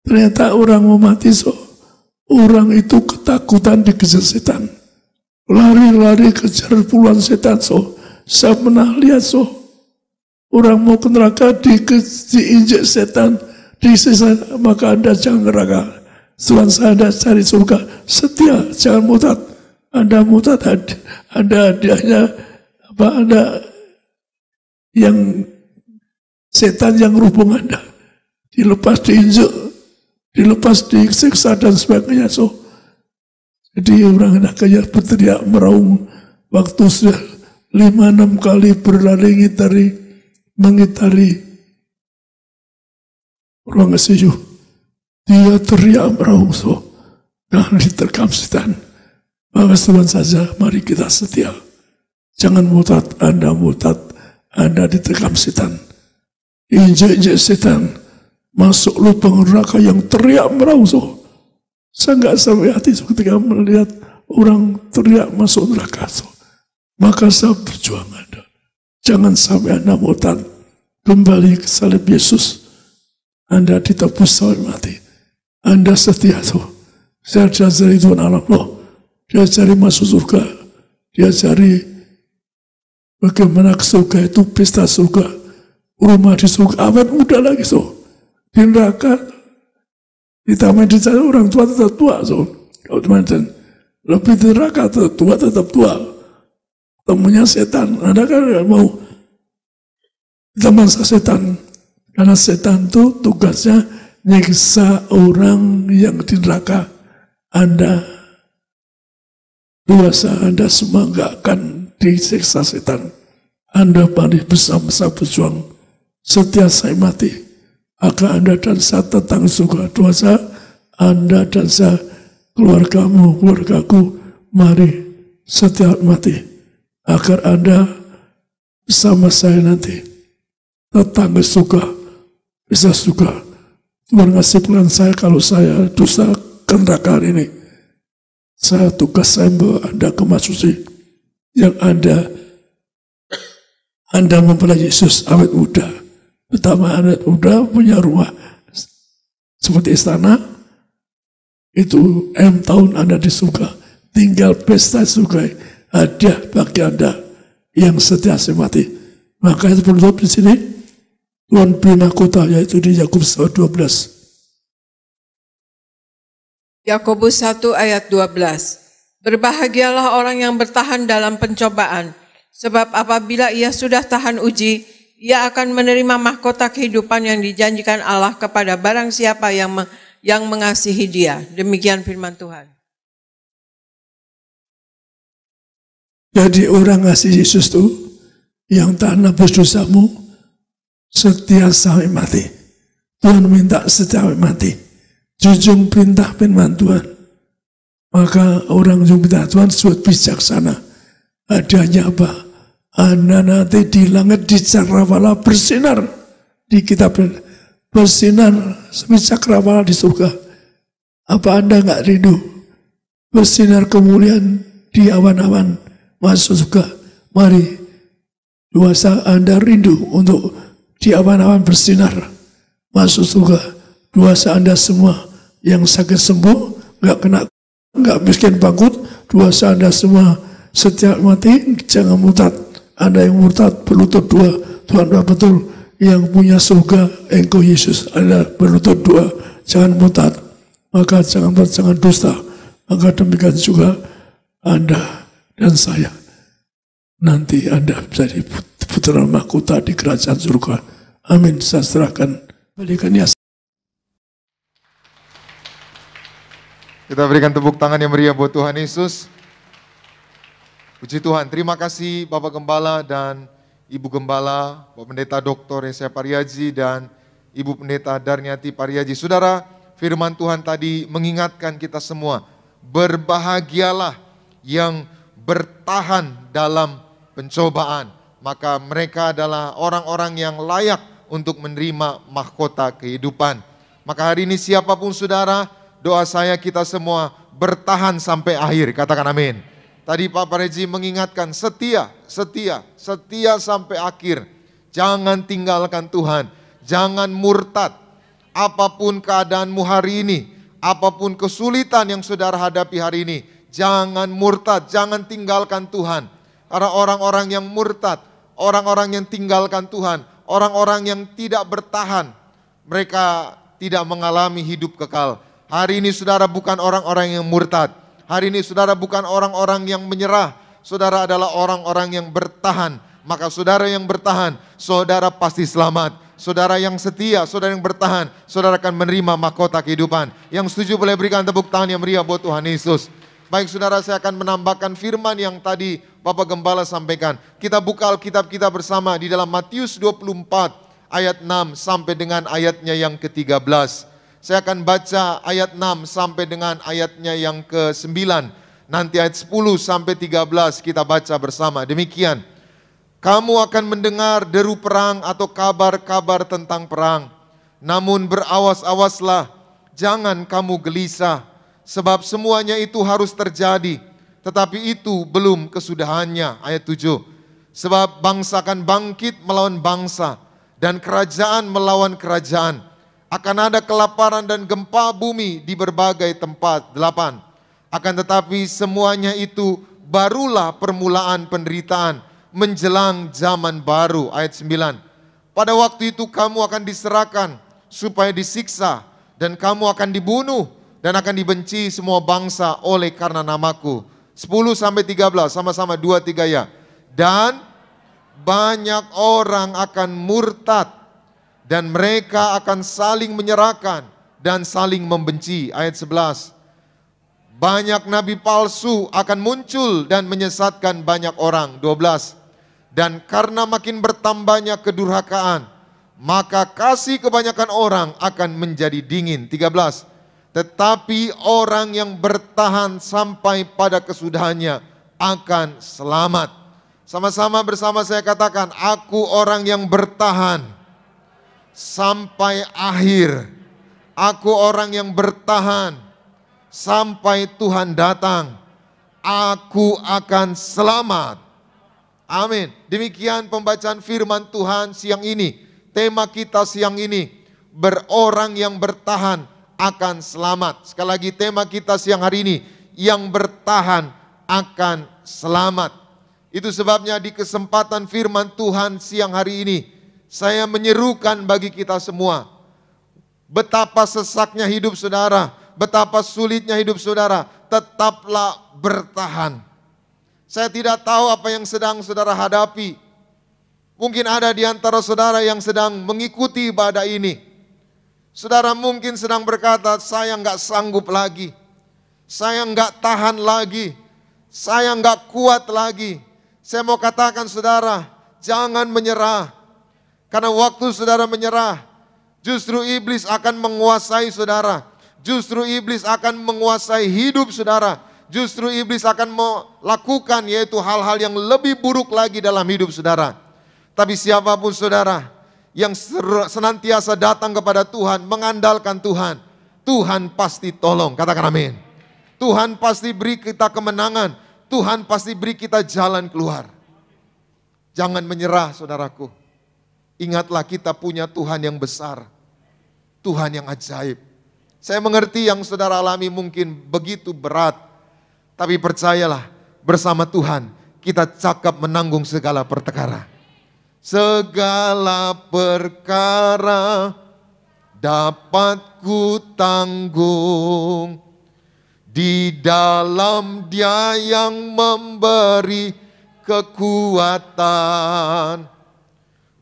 Ternyata orang mau mati. So. Orang itu ketakutan dikejar setan. Lari-lari kejar puluhan setan. So. Saya pernah lihat. So. Orang mau ke neraka diinjek setan. Disiksa, maka Anda jangan neraka. Tuhan saya Anda cari surga. Setia, jangan murtad. Anda murtad, Anda hanya ada yang setan yang rubung Anda, dilepas diinjek, dilepas disiksa dan sebagainya. So, jadi orang hendak kaya berteriak meraung waktu sudah 5-6 kali berlari mengitari ruang ICU. Dia teriak meraung, so, dan diterkam setan. Maka Tuhan saja, mari kita setia. Jangan murtad, Anda diterkam setan. Injek-injek setan, masuk lubang neraka yang teriak meraung. So. Saya nggak sampai hati ketika melihat orang teriak masuk neraka. So. Maka saya berjuang Anda. Jangan sampai Anda murtad. Kembali ke salib Yesus. Anda ditebus sampai mati. Anda setia. So. Saya diajari Tuhan Allah. Loh, diajari masuk surga. Diajari bagaimana ke surga itu pesta surga. Rumah di surga, awet muda lagi. So. Di neraka, ditambah di sana orang tua tetap tua. So. Teman-teman, lebih di neraka tetap tua. Temunya setan. Anda kan gak mau teman setan. Karena setan itu tugasnya nyiksa orang yang di neraka. Anda luasa Anda semua gak akan disiksa setan. Anda mari bersama-sama berjuang. Setia saya mati, akan Anda dan saya tentang surga. Dosa Anda dan saya, keluargamu, keluargaku, mari setia mati, agar Anda bersama saya nanti tetangga surga, bisa surga. Tuhan ngasih pelan saya kalau saya dosa ke neraka ini. Saya tugas saya membawa Anda ke Masuci yang Anda mempelai Yesus awet muda. Pertama awet muda punya rumah seperti istana, itu tahun Anda di surga. Tinggal pesta surga, hadiah bagi Anda yang setia mati. Maka itu penutup di sini. Tuhan beri mahkota, yaitu di Yakobus 12. Yakobus 1 ayat 12. Berbahagialah orang yang bertahan dalam pencobaan, sebab apabila ia sudah tahan uji, ia akan menerima mahkota kehidupan yang dijanjikan Allah kepada barang siapa yang mengasihi Dia. Demikian firman Tuhan. Jadi orang ngasih Yesus itu yang tahan nebus dosamu, setia sampai mati. Tuhan minta setia sampai mati. Jujung perintah firman Tuhan. Maka orang yang minta Tuhan suatu bijaksana. Adanya apa? Anda nanti di langit di cakrawala bersinar. Di kitab bersinar seperti cakrawala di surga. Apa Anda nggak rindu bersinar kemuliaan di awan-awan masuk surga? Mari, dosa Anda rindu untuk di awan-awan bersinar masuk surga. Dosa Anda semua yang sakit sembuh, nggak miskin bangkrut. Dosa Anda semua setiap mati, jangan murtad. Anda yang murtad berlutut dua, Tuhan betul yang punya surga, engkau Yesus. Anda berlutut dua, jangan murtad. Maka jangan dusta. Maka demikian juga Anda dan saya. Nanti Anda menjadi putra mahkota di kerajaan surga. Amin. Saya serahkan balikan ya. Kita berikan tepuk tangan yang meriah buat Tuhan Yesus. Puji Tuhan, terima kasih Bapak Gembala dan Ibu Gembala, Bapak Pendeta Dr. Yesaya Pariaji dan Ibu Pendeta Darniati Pariaji. Saudara, firman Tuhan tadi mengingatkan kita semua, berbahagialah yang bertahan dalam pencobaan, maka mereka adalah orang-orang yang layak untuk menerima mahkota kehidupan. Maka hari ini siapapun saudara, doa saya kita semua bertahan sampai akhir, katakan amin. Tadi Pak Pareji mengingatkan setia sampai akhir. Jangan tinggalkan Tuhan, Jangan murtad. Apapun keadaanmu hari ini, apapun kesulitan yang saudara hadapi hari ini, jangan murtad, jangan tinggalkan Tuhan. Karena orang-orang yang murtad, orang-orang yang tinggalkan Tuhan, orang-orang yang tidak bertahan, mereka tidak mengalami hidup kekal. Hari ini saudara bukan orang-orang yang murtad. Hari ini saudara bukan orang-orang yang menyerah. Saudara adalah orang-orang yang bertahan. Maka saudara yang bertahan, saudara pasti selamat. Saudara yang setia, saudara yang bertahan, saudara akan menerima mahkota kehidupan. Yang setuju boleh berikan tepuk tangan yang meriah buat Tuhan Yesus. Baik saudara, saya akan menambahkan firman yang tadi Bapak Gembala sampaikan. Kita buka Alkitab kita bersama di dalam Matius 24 ayat 6 sampai dengan ayatnya yang ke-13. Saya akan baca ayat 6 sampai dengan ayatnya yang ke-9. Nanti ayat 10 sampai 13 kita baca bersama. Demikian. Kamu akan mendengar deru perang atau kabar-kabar tentang perang. Namun berawas-awaslah, jangan kamu gelisah, sebab semuanya itu harus terjadi, tetapi itu belum kesudahannya. Ayat 7. Sebab bangsa akan bangkit melawan bangsa, dan kerajaan melawan kerajaan. Akan ada kelaparan dan gempa bumi di berbagai tempat. 8. Akan tetapi semuanya itu barulah permulaan penderitaan menjelang zaman baru. Ayat 9. Pada waktu itu kamu akan diserahkan supaya disiksa, dan kamu akan dibunuh dan akan dibenci semua bangsa oleh karena namaku. 10 sampai 13 sama-sama 2 3 ya. Dan banyak orang akan murtad dan mereka akan saling menyerahkan dan saling membenci. Ayat 11. Banyak nabi palsu akan muncul dan menyesatkan banyak orang. 12. Dan karena makin bertambahnya kedurhakaan, maka kasih kebanyakan orang akan menjadi dingin. 13. Tetapi orang yang bertahan sampai pada kesudahannya akan selamat. Sama-sama bersama saya katakan, aku orang yang bertahan sampai akhir. Aku orang yang bertahan sampai Tuhan datang. Aku akan selamat. Amin. Demikian pembacaan firman Tuhan siang ini. Tema kita siang ini, berorang yang bertahan akan selamat. Sekali lagi tema kita siang hari ini, yang bertahan akan selamat. Itu sebabnya di kesempatan firman Tuhan siang hari ini, saya menyerukan bagi kita semua, betapa sesaknya hidup saudara, betapa sulitnya hidup saudara, tetaplah bertahan. Saya tidak tahu apa yang sedang saudara hadapi. Mungkin ada di antara saudara yang sedang mengikuti ibadah ini. Saudara mungkin sedang berkata, saya enggak sanggup lagi. Saya enggak tahan lagi. Saya enggak kuat lagi. Saya mau katakan saudara, jangan menyerah. Karena waktu saudara menyerah, justru iblis akan menguasai saudara. Justru iblis akan menguasai hidup saudara. Justru iblis akan melakukan yaitu hal-hal yang lebih buruk lagi dalam hidup saudara. Tapi siapapun saudara yang senantiasa datang kepada Tuhan, mengandalkan Tuhan, Tuhan pasti tolong. Katakan amin. Tuhan pasti beri kita kemenangan. Tuhan pasti beri kita jalan keluar. Jangan menyerah saudaraku. Ingatlah kita punya Tuhan yang besar. Tuhan yang ajaib. Saya mengerti yang saudara alami mungkin begitu berat. Tapi percayalah, bersama Tuhan kita cakap menanggung segala perkara. Segala perkara dapat ku tanggung di dalam Dia yang memberi kekuatan.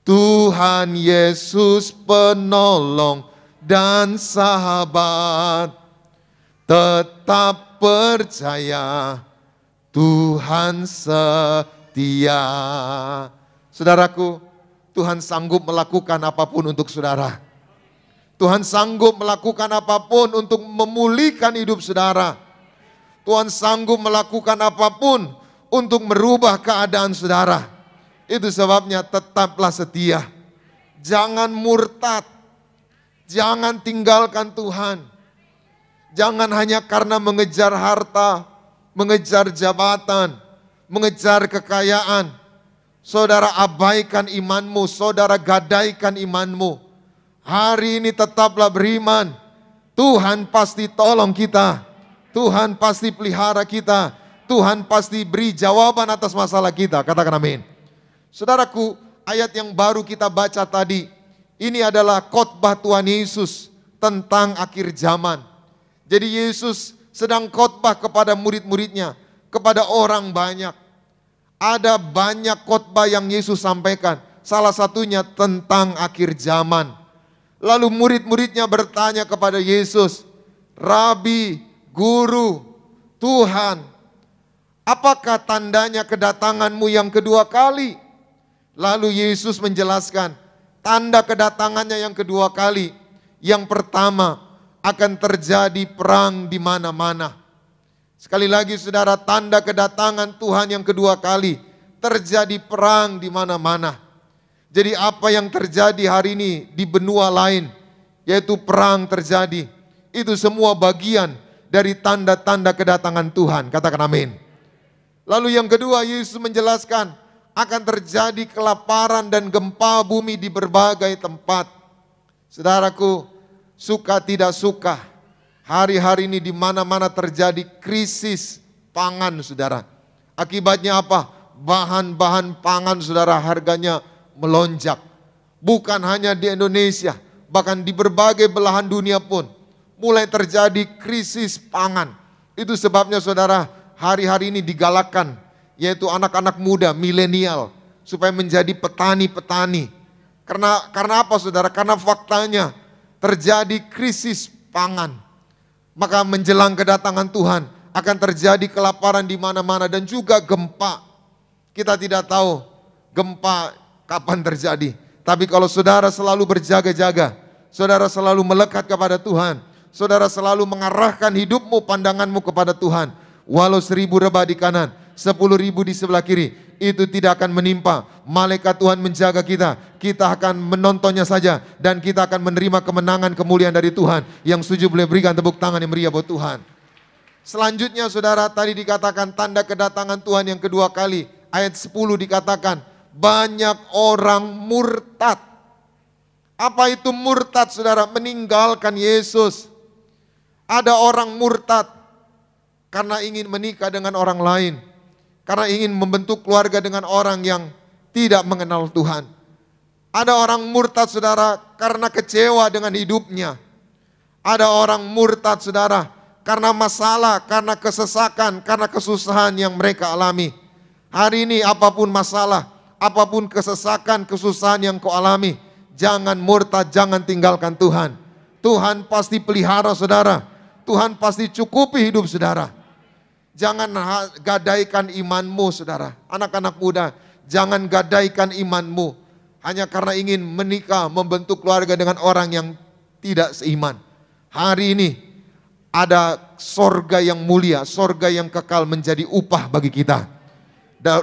Tuhan Yesus penolong dan sahabat. Tetap percaya, Tuhan setia. Saudaraku, Tuhan sanggup melakukan apapun untuk saudara. Tuhan sanggup melakukan apapun untuk memulihkan hidup saudara. Tuhan sanggup melakukan apapun untuk merubah keadaan saudara. Itu sebabnya tetaplah setia. Jangan murtad. Jangan tinggalkan Tuhan. Jangan hanya karena mengejar harta, mengejar jabatan, mengejar kekayaan. Saudara abaikan imanmu, saudara gadaikan imanmu. Hari ini tetaplah beriman. Tuhan pasti tolong kita. Tuhan pasti pelihara kita. Tuhan pasti beri jawaban atas masalah kita. Katakan amin. Saudaraku, ayat yang baru kita baca tadi, ini adalah khotbah Tuhan Yesus tentang akhir zaman. Jadi Yesus sedang khotbah kepada murid-muridnya, kepada orang banyak. Ada banyak khotbah yang Yesus sampaikan. Salah satunya tentang akhir zaman. Lalu murid-muridnya bertanya kepada Yesus, Rabi, Guru, Tuhan, apakah tandanya kedatanganmu yang kedua kali? Lalu Yesus menjelaskan, tanda kedatangannya yang kedua kali. Yang pertama, akan terjadi perang di mana-mana. Sekali lagi saudara, tanda kedatangan Tuhan yang kedua kali, terjadi perang di mana-mana. Jadi apa yang terjadi hari ini di benua lain, yaitu perang terjadi, itu semua bagian dari tanda-tanda kedatangan Tuhan. Katakan amin. Lalu yang kedua, Yesus menjelaskan akan terjadi kelaparan dan gempa bumi di berbagai tempat. Saudaraku, suka tidak suka, hari-hari ini di mana-mana terjadi krisis pangan, saudara. Akibatnya apa? Bahan-bahan pangan, saudara, harganya melonjak. Bukan hanya di Indonesia, bahkan di berbagai belahan dunia pun mulai terjadi krisis pangan. Itu sebabnya saudara, hari-hari ini digalakkan, yaitu anak-anak muda, milenial, supaya menjadi petani-petani. Karena apa saudara? Karena faktanya terjadi krisis pangan. Maka menjelang kedatangan Tuhan akan terjadi kelaparan di mana-mana dan juga gempa. Kita tidak tahu gempa kapan terjadi. Tapi kalau saudara selalu berjaga-jaga, saudara selalu melekat kepada Tuhan, saudara selalu mengarahkan hidupmu, pandanganmu kepada Tuhan, walau 1000 rebah di kanan, 10.000 di sebelah kiri, itu tidak akan menimpa. Malaikat Tuhan menjaga kita. Kita akan menontonnya saja dan kita akan menerima kemenangan, kemuliaan dari Tuhan. Yang setuju boleh berikan tepuk tangan yang meriah buat Tuhan. Selanjutnya saudara, tadi dikatakan tanda kedatangan Tuhan yang kedua kali. Ayat 10 dikatakan banyak orang murtad. Apa itu murtad saudara? Meninggalkan Yesus. Ada orang murtad karena ingin menikah dengan orang lain, karena ingin membentuk keluarga dengan orang yang tidak mengenal Tuhan. Ada orang murtad saudara karena kecewa dengan hidupnya. Ada orang murtad saudara karena masalah, karena kesesakan, karena kesusahan yang mereka alami. Hari ini apapun masalah, apapun kesesakan, kesusahan yang kau alami, jangan murtad, jangan tinggalkan Tuhan. Tuhan pasti pelihara saudara. Tuhan pasti cukupi hidup saudara. Jangan gadaikan imanmu saudara. Anak-anak muda, jangan gadaikan imanmu hanya karena ingin menikah, membentuk keluarga dengan orang yang tidak seiman. Hari ini ada sorga yang mulia, sorga yang kekal menjadi upah bagi kita.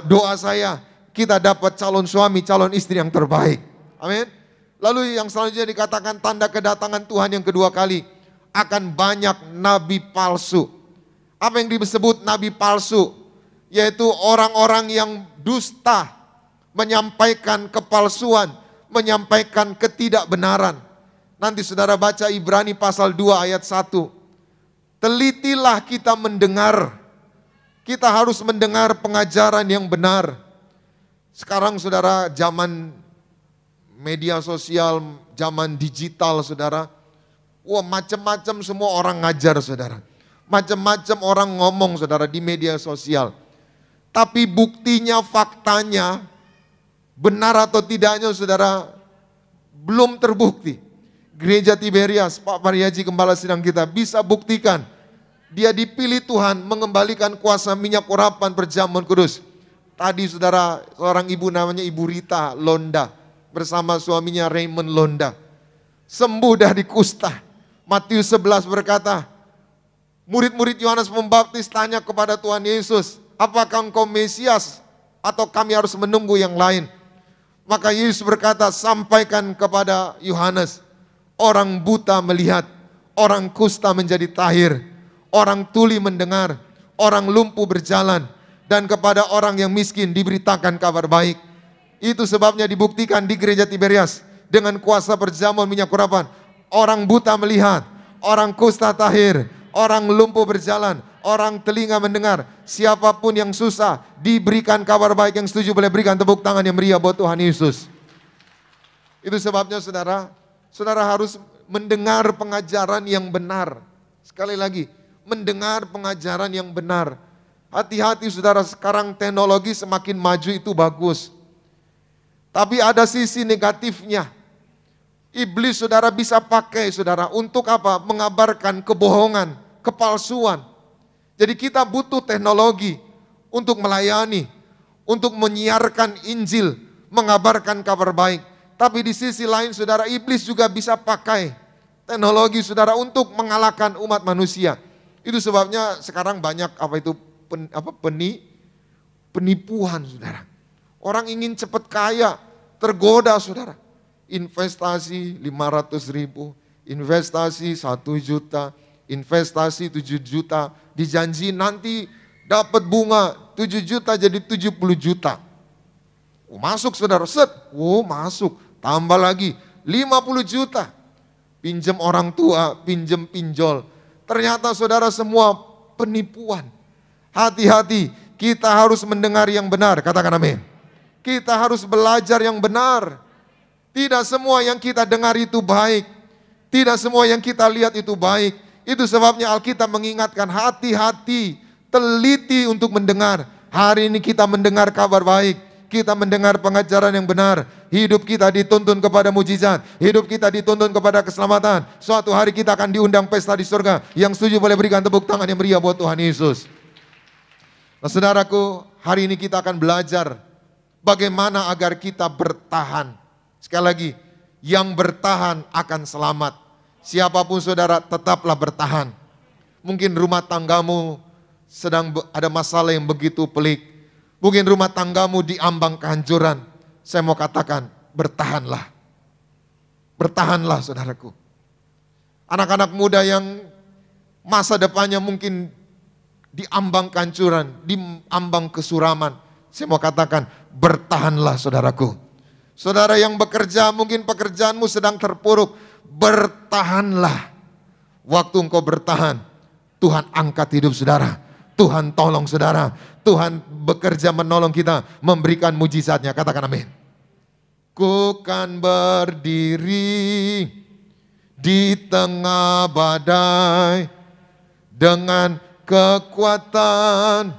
Doa saya, kita dapat calon suami, calon istri yang terbaik. Amin. Lalu yang selanjutnya dikatakan tanda kedatangan Tuhan yang kedua kali, akan banyak nabi palsu. Apa yang disebut nabi palsu? Yaitu orang-orang yang dusta, menyampaikan kepalsuan, menyampaikan ketidakbenaran. Nanti saudara baca Ibrani pasal 2 ayat 1. Telitilah kita mendengar. Kita harus mendengar pengajaran yang benar. Sekarang saudara, zaman media sosial, zaman digital saudara, wah macam-macam semua orang ngajar saudara. Macam-macam orang ngomong saudara di media sosial. Tapi buktinya, faktanya, benar atau tidaknya saudara, belum terbukti. Gereja Tiberias, Pak Pariaji Gembala Sidang kita bisa buktikan. Dia dipilih Tuhan mengembalikan kuasa minyak urapan perjamuan kudus. Tadi saudara, seorang ibu namanya Ibu Rita Londa bersama suaminya Raymond Londa sembuh dari kusta. Matius 11 berkata, murid-murid Yohanes Pembaptis tanya kepada Tuhan Yesus, apakah engkau Mesias atau kami harus menunggu yang lain? Maka Yesus berkata, sampaikan kepada Yohanes, orang buta melihat, orang kusta menjadi tahir, orang tuli mendengar, orang lumpuh berjalan, dan kepada orang yang miskin diberitakan kabar baik. Itu sebabnya dibuktikan di gereja Tiberias. dengan kuasa perjamuan minyak urapan. Orang buta melihat, orang kusta tahir, orang lumpuh berjalan, orang telinga mendengar. Siapapun yang susah diberikan kabar baik. Yang setuju boleh berikan tepuk tangan yang meriah buat Tuhan Yesus. Itu sebabnya saudara, saudara harus mendengar pengajaran yang benar. Sekali lagi, mendengar pengajaran yang benar. Hati-hati saudara, sekarang teknologi semakin maju itu bagus. Tapi ada sisi negatifnya. Iblis saudara bisa pakai saudara untuk apa? Mengabarkan kebohongan, kepalsuan. Jadi kita butuh teknologi untuk melayani, untuk menyiarkan Injil, mengabarkan kabar baik. Tapi di sisi lain saudara, iblis juga bisa pakai teknologi saudara untuk mengalahkan umat manusia. Itu sebabnya sekarang banyak penipuan saudara. Orang ingin cepat kaya, tergoda saudara. Investasi 500.000, investasi 1 juta, investasi 7 juta, dijanji nanti dapat bunga 7 juta jadi 70 juta. Masuk saudara, set, masuk, tambah lagi 50 juta. Pinjam orang tua, pinjam pinjol. Ternyata saudara semua penipuan. Hati-hati, kita harus mendengar yang benar, katakan amin. Kita harus belajar yang benar. Tidak semua yang kita dengar itu baik. Tidak semua yang kita lihat itu baik. Itu sebabnya Alkitab mengingatkan hati-hati, teliti untuk mendengar. Hari ini kita mendengar kabar baik. Kita mendengar pengajaran yang benar. Hidup kita dituntun kepada mujizat. Hidup kita dituntun kepada keselamatan. Suatu hari kita akan diundang pesta di surga. Yang setuju boleh berikan tepuk tangan yang meriah buat Tuhan Yesus. Nah saudaraku, hari ini kita akan belajar bagaimana agar kita bertahan. Sekali lagi, yang bertahan akan selamat. Siapapun saudara, tetaplah bertahan. Mungkin rumah tanggamu sedang ada masalah yang begitu pelik. Mungkin rumah tanggamu diambang kehancuran. Saya mau katakan, bertahanlah. Bertahanlah saudaraku. Anak-anak muda yang masa depannya mungkin diambang kehancuran, diambang kesuraman. Saya mau katakan, bertahanlah saudaraku. Saudara yang bekerja, mungkin pekerjaanmu sedang terpuruk, bertahanlah. Waktu engkau bertahan, Tuhan angkat hidup saudara. Tuhan tolong saudara. Tuhan bekerja menolong kita, memberikan mujizatnya. Katakan amin. Ku kan berdiri di tengah badai dengan kekuatan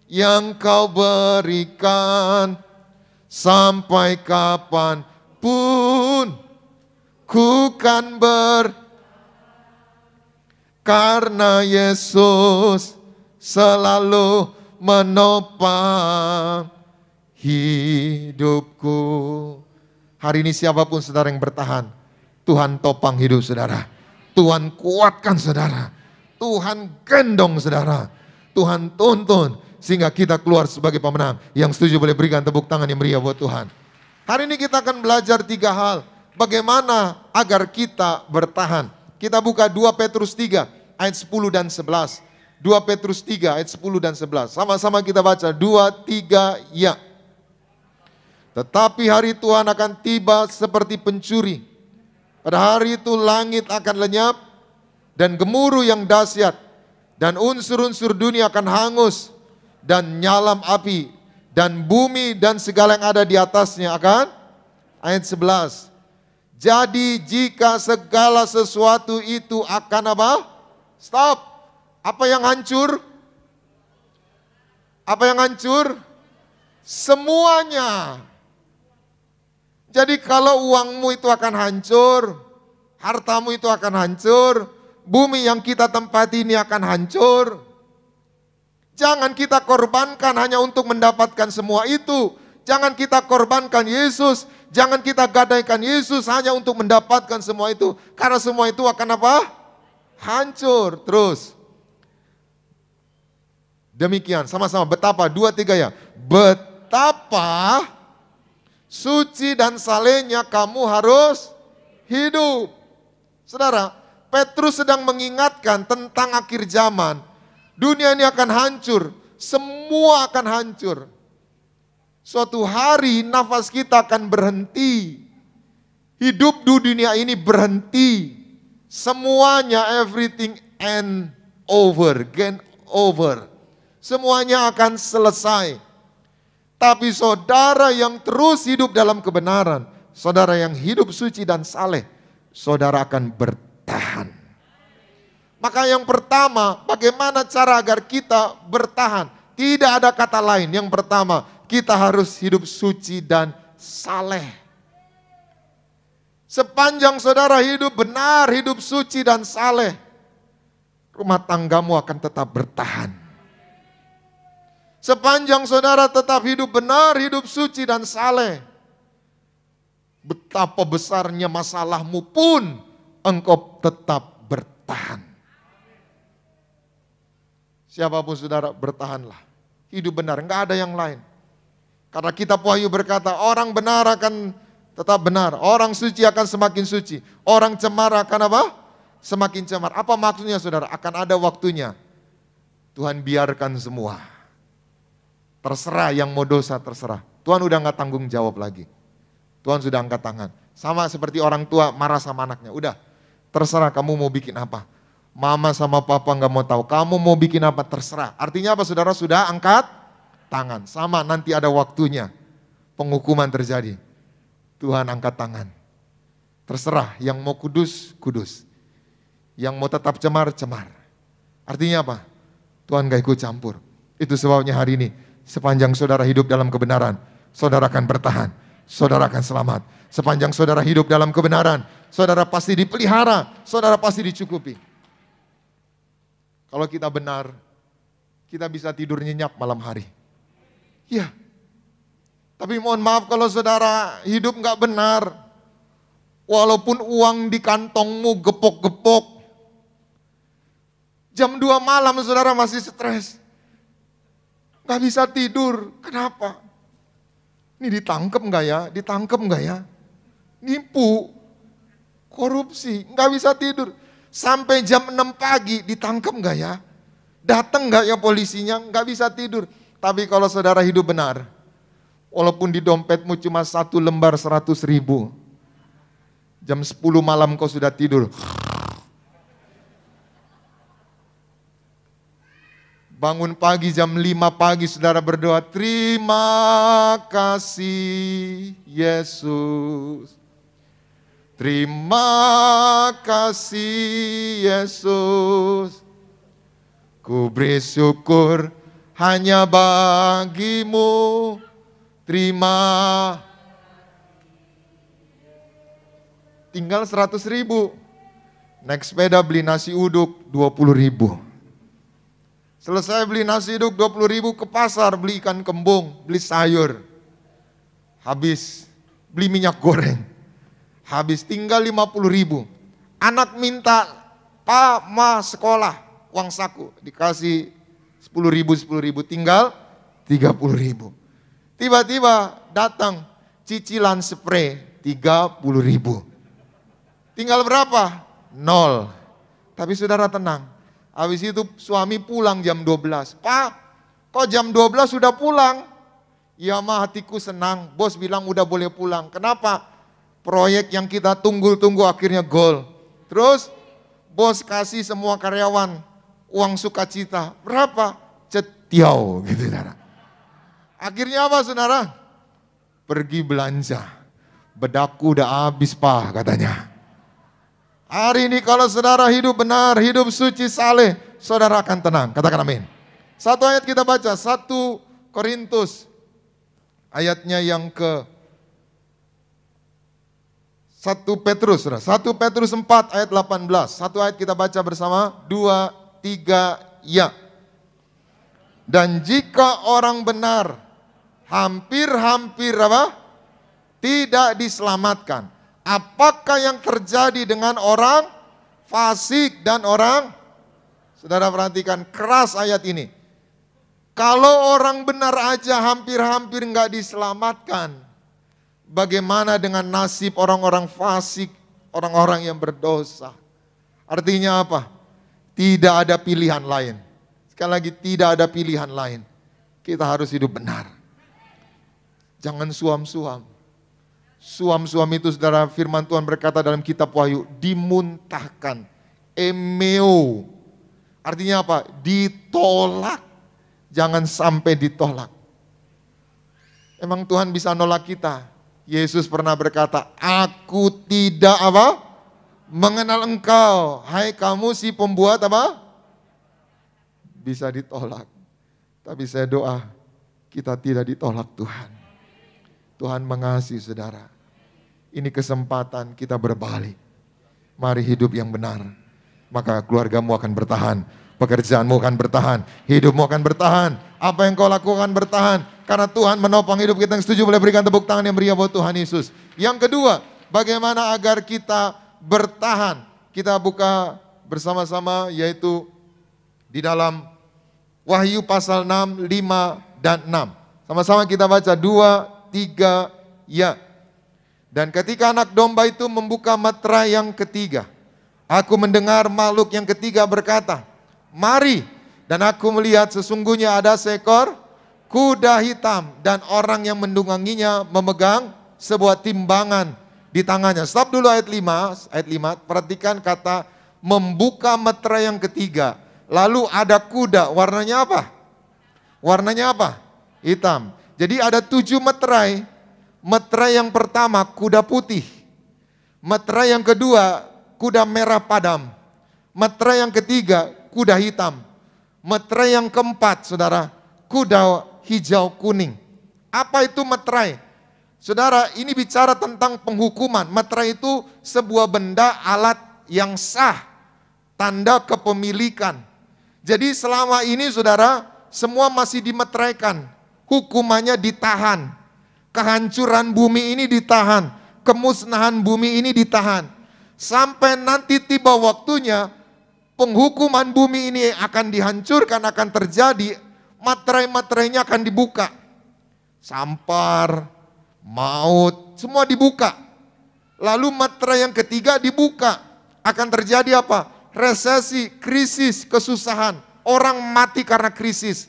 yang kau berikan. Sampai kapanpun ku kan karena Yesus selalu menopang hidupku. Hari ini siapapun saudara yang bertahan, Tuhan topang hidup saudara. Tuhan kuatkan saudara. Tuhan gendong saudara. Tuhan tuntun sehingga kita keluar sebagai pemenang. Yang setuju boleh berikan tepuk tangan yang meriah buat Tuhan. Hari ini kita akan belajar 3 hal. Bagaimana agar kita bertahan. Kita buka 2 Petrus 3 ayat 10 dan 11. 2 Petrus 3 ayat 10 dan 11. Sama-sama kita baca. 2, 3, ya. Tetapi hari Tuhan akan tiba seperti pencuri. Pada hari itu langit akan lenyap dan gemuruh yang dahsyat. Dan unsur-unsur dunia akan hangus. Dan nyalam api. Dan bumi dan segala yang ada di atasnya akan. Ayat 11. Jadi jika segala sesuatu itu akan apa? Stop. Apa yang hancur? Apa yang hancur? Semuanya. Jadi kalau uangmu itu akan hancur, hartamu itu akan hancur, bumi yang kita tempati ini akan hancur. Jangan kita korbankan hanya untuk mendapatkan semua itu. Jangan kita korbankan Yesus. Jangan kita gadaikan Yesus hanya untuk mendapatkan semua itu. Karena semua itu akan apa? Hancur. Terus. Demikian, sama-sama betapa, 2, 3 ya. Betapa suci dan salehnya kamu harus hidup. Saudara, Petrus sedang mengingatkan tentang akhir zaman. Dunia ini akan hancur, semua akan hancur. Suatu hari nafas kita akan berhenti. Hidup di dunia ini berhenti. Semuanya, everything end over, game over. Semuanya akan selesai. Tapi saudara yang terus hidup dalam kebenaran, saudara yang hidup suci dan saleh, saudara akan bertahan. Maka yang pertama, bagaimana cara agar kita bertahan? Tidak ada kata lain. Yang pertama, kita harus hidup suci dan saleh. Sepanjang saudara hidup benar, hidup suci dan saleh, rumah tanggamu akan tetap bertahan. Sepanjang saudara tetap hidup benar, hidup suci dan saleh, betapa besarnya masalahmu pun engkau tetap bertahan. Siapapun saudara, bertahanlah. Hidup benar, enggak ada yang lain. Karena kitab Wahyu berkata, orang benar akan tetap benar, orang suci akan semakin suci, orang cemar akan apa? Semakin cemar. Apa maksudnya saudara? Akan ada waktunya. Tuhan biarkan semua. Terserah yang mau dosa, terserah. Tuhan udah gak tanggung jawab lagi. Tuhan sudah angkat tangan. Sama seperti orang tua marah sama anaknya. Udah, terserah kamu mau bikin apa. Mama sama papa gak mau tahu. Kamu mau bikin apa, terserah. Artinya apa saudara? Sudah angkat tangan. Sama, nanti ada waktunya. Penghukuman terjadi. Tuhan angkat tangan. Terserah, yang mau kudus, kudus. Yang mau tetap cemar, cemar. Artinya apa? Tuhan gak ikut campur. Itu sebabnya hari ini, sepanjang saudara hidup dalam kebenaran, saudara akan bertahan. Saudara akan selamat. Sepanjang saudara hidup dalam kebenaran, saudara pasti dipelihara, saudara pasti dicukupi. Kalau kita benar, kita bisa tidur nyenyak malam hari. Ya. Tapi mohon maaf kalau saudara hidup gak benar, walaupun uang di kantongmu gepok-gepok, jam 2 malam saudara masih stres, gak bisa tidur. Kenapa? Ini ditangkep gak ya? Ditangkep gak ya? Nipu, korupsi, gak bisa tidur. Sampai jam 6 pagi ditangkep gak ya? Datang gak ya polisinya? Gak bisa tidur. Tapi kalau saudara hidup benar, walaupun di dompetmu cuma 1 lembar 100.000, jam 10 malam kau sudah tidur. Bangun pagi jam 5 pagi saudara berdoa, terima kasih Yesus. Terima kasih Yesus. Ku beri syukur hanya bagimu. Terima. Tinggal 100.000. Naik sepeda beli nasi uduk 20.000. Selesai beli nasi uduk 20.000, ke pasar beli ikan kembung, beli sayur. Habis beli minyak goreng. Habis tinggal 50.000. Anak minta, Pak, Ma, sekolah, uang saku. Dikasih 10.000, tinggal 30.000. Tiba-tiba datang cicilan spray 30.000. Tinggal berapa? 0. Tapi saudara tenang. Habis itu suami pulang jam 12. Pak, kok jam 12 sudah pulang? Ya mah, hatiku senang. Bos bilang udah boleh pulang. Kenapa? Proyek yang kita tunggu-tunggu akhirnya gol. Terus bos kasih semua karyawan uang sukacita. Berapa? Cetiau gitu saudara. Akhirnya apa saudara? Pergi belanja. Bedaku udah habis Pak katanya. Hari ini kalau saudara hidup benar, hidup suci saleh, saudara akan tenang. Katakan amin. Satu ayat kita baca, 1 Korintus ayatnya yang ke 1 Petrus, 1 Petrus 4 ayat 18. Satu ayat kita baca bersama, 2, 3, ya. Dan jika orang benar hampir-hampir apa? Tidak diselamatkan. Apakah yang terjadi dengan orang fasik dan orang? Saudara perhatikan keras ayat ini. Kalau orang benar aja hampir-hampir enggak diselamatkan, bagaimana dengan nasib orang-orang fasik, orang-orang yang berdosa? Artinya apa? Tidak ada pilihan lain. Sekali lagi, tidak ada pilihan lain. Kita harus hidup benar. Jangan suam-suam. Suam-suam itu saudara, firman Tuhan berkata dalam kitab Wahyu, dimuntahkan. Emeo. Artinya apa? Ditolak. Jangan sampai ditolak. Emang Tuhan bisa nolak kita? Yesus pernah berkata, aku tidak apa? Mengenal engkau. Hai kamu si pembuat apa? Bisa ditolak. Tapi saya doa, kita tidak ditolak Tuhan. Tuhan mengasihi saudara. Ini kesempatan kita berbalik. Mari hidup yang benar. Maka keluargamu akan bertahan. Pekerjaanmu akan bertahan. Hidupmu akan bertahan. Apa yang kau lakukan bertahan. Karena Tuhan menopang hidup kita. Yang setuju boleh berikan tepuk tangan yang meriah buat Tuhan Yesus. Yang kedua, bagaimana agar kita bertahan. Kita buka bersama-sama yaitu di dalam Wahyu pasal 6, 5, dan 6. Sama-sama kita baca 2, 3, ya. Dan ketika anak domba itu membuka meterai yang ketiga, aku mendengar makhluk yang ketiga berkata, mari. Dan aku melihat sesungguhnya ada seekor kuda hitam dan orang yang menungganginya memegang sebuah timbangan di tangannya. Stop dulu ayat 5, perhatikan kata membuka meterai yang ketiga. Lalu ada kuda, warnanya apa? Warnanya apa? Hitam. Jadi ada 7 meterai. Meterai yang pertama kuda putih. Meterai yang kedua kuda merah padam. Meterai yang ketiga kuda hitam. Meterai yang keempat saudara kuda hijau kuning. Apa itu meterai? Saudara, ini bicara tentang penghukuman. Meterai itu sebuah benda alat yang sah. Tanda kepemilikan. Jadi selama ini saudara semua masih dimeteraikan. Hukumannya ditahan, kehancuran bumi ini ditahan, kemusnahan bumi ini ditahan. Sampai nanti tiba waktunya, penghukuman bumi ini akan dihancurkan, akan terjadi, materai-materainya akan dibuka. Sampar, maut, semua dibuka. Lalu materai yang ketiga dibuka, akan terjadi apa? Resesi, krisis, kesusahan, orang mati karena krisis.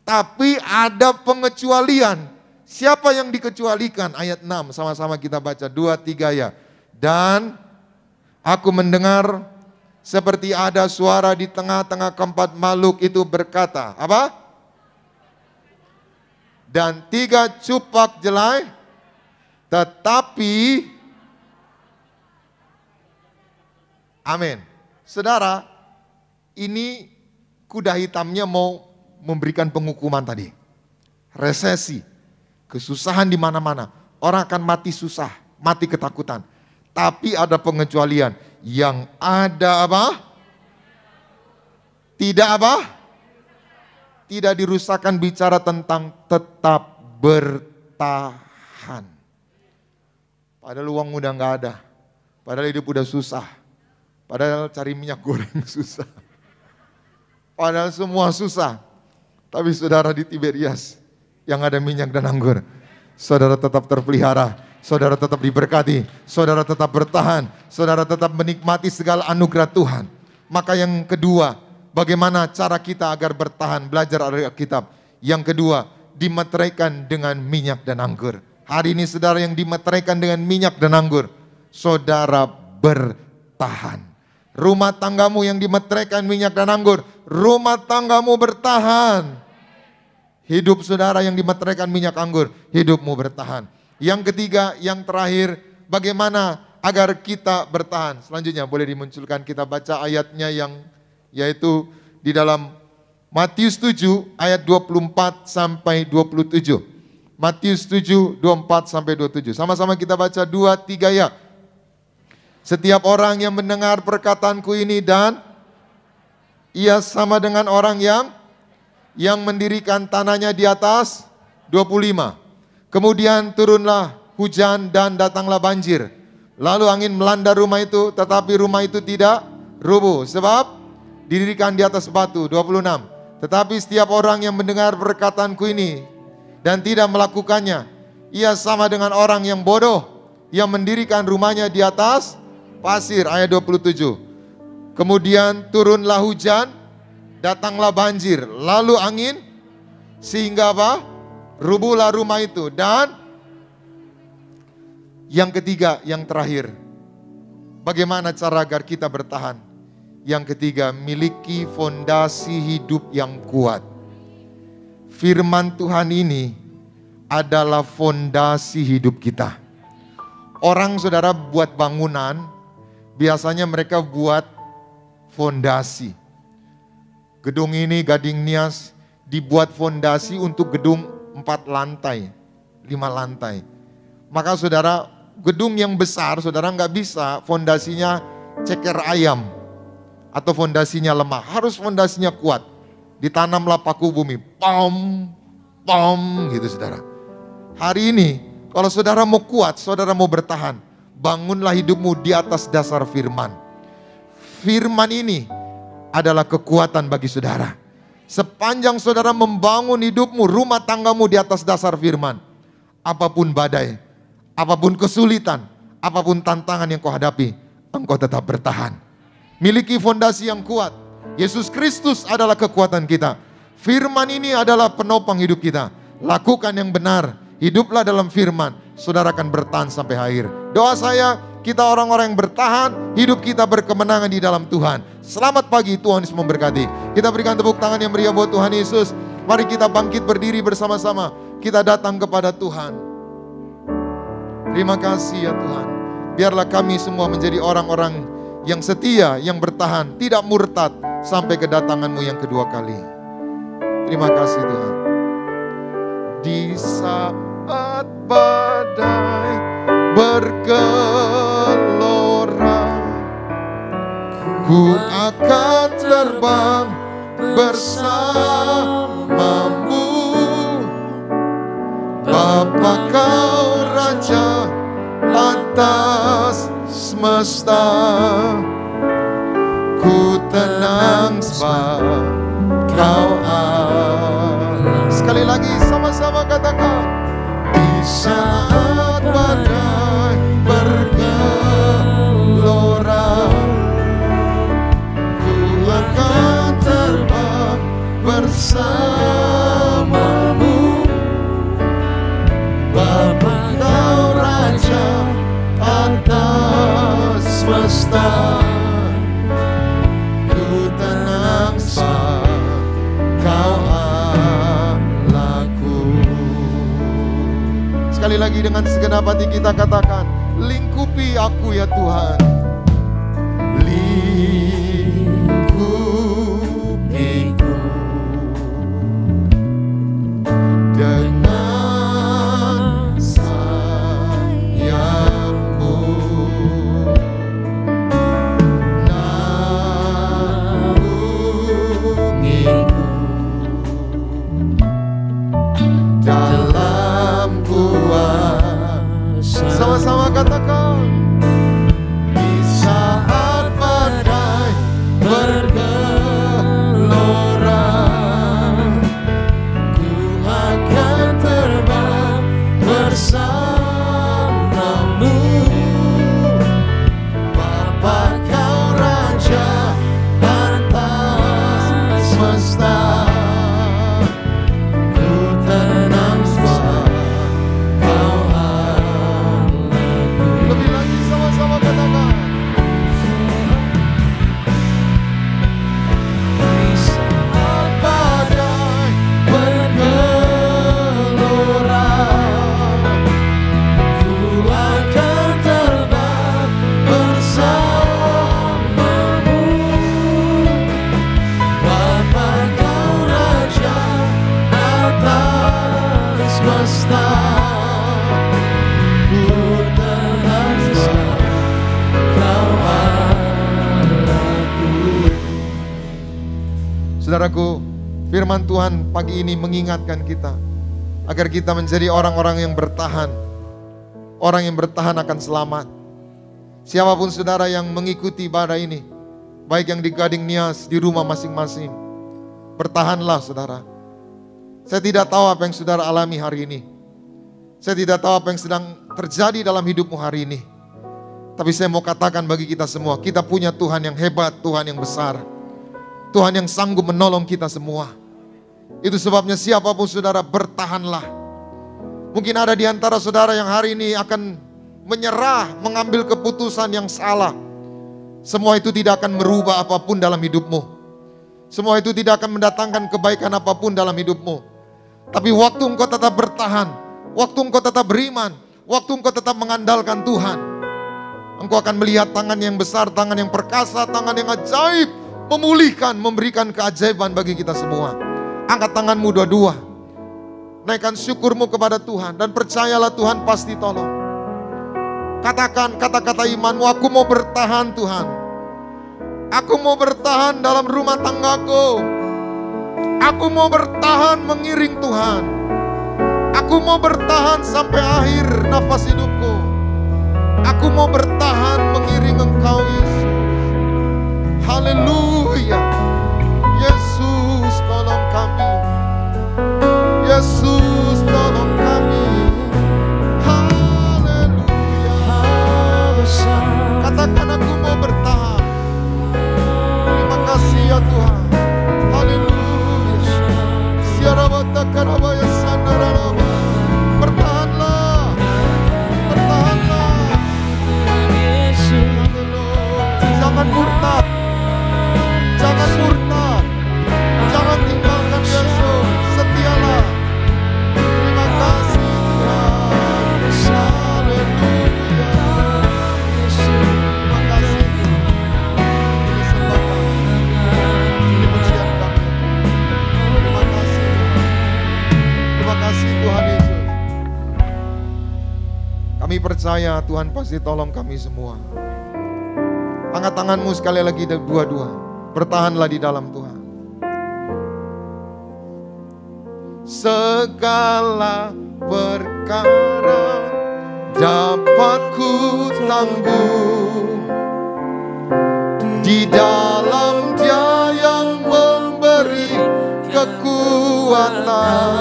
Tapi ada pengecualian. Siapa yang dikecualikan? Ayat 6, sama-sama kita baca 2, 3 ya. Dan aku mendengar seperti ada suara di tengah-tengah keempat makhluk itu berkata, apa? Dan 3 cupak jelai, tetapi, amin. Saudara, ini kuda hitamnya mau memberikan penghukuman tadi. Resesi, kesusahan di mana-mana. Orang akan mati susah, mati ketakutan. Tapi ada pengecualian. Yang ada apa? Tidak apa? Tidak dirusakkan, bicara tentang tetap bertahan. Padahal uang udah nggak ada. Padahal hidup udah susah. Padahal cari minyak goreng susah. Padahal semua susah. Tapi saudara di Tiberias yang ada minyak dan anggur, saudara tetap terpelihara, saudara tetap diberkati, saudara tetap bertahan, saudara tetap menikmati segala anugerah Tuhan. Maka yang kedua, bagaimana cara kita agar bertahan, belajar dari Alkitab. Yang kedua, dimeteraikan dengan minyak dan anggur. Hari ini saudara yang dimeteraikan dengan minyak dan anggur, saudara bertahan. Rumah tanggamu yang dimeteraikan minyak dan anggur, rumah tanggamu bertahan. Hidup saudara yang dimeteraikan minyak anggur, hidupmu bertahan. Yang ketiga, yang terakhir, bagaimana agar kita bertahan. Selanjutnya boleh dimunculkan, kita baca ayatnya yang yaitu di dalam Matius 7 ayat 24 sampai 27. Matius 7, 24 sampai 27. Sama-sama kita baca 2, 3 ya. Setiap orang yang mendengar perkataanku ini dan ia sama dengan orang yang mendirikan tanahnya di atas 25. Kemudian turunlah hujan dan datanglah banjir. Lalu angin melanda rumah itu, tetapi rumah itu tidak rubuh, sebab didirikan di atas batu. 26. Tetapi setiap orang yang mendengar perkataanku ini dan tidak melakukannya, ia sama dengan orang yang bodoh yang mendirikan rumahnya di atas pasir. Ayat 27. Kemudian turunlah hujan, datanglah banjir, lalu angin, sehingga apa? Rubuhlah rumah itu. Dan Yang ketiga, yang terakhir, bagaimana cara agar kita bertahan? Yang ketiga, miliki fondasi hidup yang kuat. Firman Tuhan ini adalah fondasi hidup kita. Orang saudara buat bangunan, biasanya mereka buat fondasi. Gedung ini, Gading Nias, dibuat fondasi untuk gedung 4 lantai, 5 lantai. Maka saudara, gedung yang besar, saudara nggak bisa fondasinya ceker ayam atau fondasinya lemah. Harus fondasinya kuat. Ditanamlah paku bumi, pom, pom, gitu saudara. Hari ini, kalau saudara mau kuat, saudara mau bertahan, bangunlah hidupmu di atas dasar firman. Firman ini adalah kekuatan bagi saudara. Sepanjang saudara membangun hidupmu, rumah tanggamu di atas dasar firman, apapun badai, apapun kesulitan, apapun tantangan yang kau hadapi, engkau tetap bertahan. Miliki fondasi yang kuat. Yesus Kristus adalah kekuatan kita. Firman ini adalah penopang hidup kita. Lakukan yang benar, hiduplah dalam firman, saudara akan bertahan sampai akhir. Doa saya, kita orang-orang yang bertahan, hidup kita berkemenangan di dalam Tuhan. Selamat pagi, Tuhan Yesus memberkati. Kita berikan tepuk tangan yang meriah buat Tuhan Yesus. Mari kita bangkit berdiri bersama-sama. Kita datang kepada Tuhan. Terima kasih ya Tuhan. Biarlah kami semua menjadi orang-orang yang setia, yang bertahan, tidak murtad sampai kedatangan-Mu yang kedua kali. Terima kasih Tuhan. Di saat badai bergelora, ku akan terbang bersamamu. Bapa Kau Raja atas semesta, ku tenang sebab Kau Allah. Sekali lagi sama-sama katakan. Di saat badai bergelora, ku akan terbang bersamamu. Bapa Kau Raja atas semesta, ku tenang sebab Kau Allahku. Sekali lagi dengan segenap hati kita katakan, lingkupi aku ya Tuhan. Lingkupiku dengan sayap-Mu. Naungiku dalam kuasa. Sama-sama katakan. Di saat badai bergelora, ku akan terbang bersamamu. Bapa Kau Raja atas semesta, ku tenang sebab Kau Allahku. Lebih lagi sama-sama katakan. Di saat badai bergelora, ku akan terbang bersamamu. Bapa Kau Raja atas semesta, ku tenang sebab Kau Allahku. Saudaraku, firman Tuhan pagi ini mengingatkan kita agar kita menjadi orang-orang yang bertahan. Orang yang bertahan akan selamat. Siapapun saudara yang mengikuti ibadah ini, baik yang di Gading Nias, di rumah masing-masing, bertahanlah saudara. Saya tidak tahu apa yang saudara alami hari ini. Saya tidak tahu apa yang sedang terjadi dalam hidupmu hari ini. Tapi saya mau katakan bagi kita semua, kita punya Tuhan yang hebat, Tuhan yang besar. Tuhan yang sanggup menolong kita semua. Itu sebabnya siapapun saudara, bertahanlah. Mungkin ada di antara saudara yang hari ini akan menyerah, mengambil keputusan yang salah. Semua itu tidak akan merubah apapun dalam hidupmu. Semua itu tidak akan mendatangkan kebaikan apapun dalam hidupmu. Tapi waktu engkau tetap bertahan, waktu engkau tetap beriman, waktu engkau tetap mengandalkan Tuhan, engkau akan melihat tangan yang besar, tangan yang perkasa, tangan yang ajaib, memulihkan, memberikan keajaiban bagi kita semua. Angkat tanganmu dua-dua, naikkan syukurmu kepada Tuhan, dan percayalah Tuhan pasti tolong. Katakan kata-kata imanmu, aku mau bertahan Tuhan. Aku mau bertahan dalam rumah tanggaku. Aku mau bertahan mengiring Tuhan. Aku mau bertahan sampai akhir nafas hidupku. Aku mau bertahan mengiring Engkau Yesus. Haleluya. Yesus tolong kami. Yesus tolong kami. Haleluya. Katakan aku mau bertahan. Terima kasih ya Tuhan. Haleluya. Siarabata karabaya sandaraba. Bertahanlah. Bertahanlah. Jangan murtad. Jangan murtad. Jangan tinggalkan Yesus. Setialah. Terima kasih Tuhan. Haleluya. Terima kasih. Ini sembahkan. Ini pujian kami. Terima kasih Tuhan. Terima kasih Tuhan Yesus. Kami percaya Tuhan pasti tolong kami semua. Angkat tanganmu sekali lagi dua-dua. Bertahanlah di dalam Tuhan. Segala perkara dapat ku tanggung di dalam Dia yang memberi kekuatan.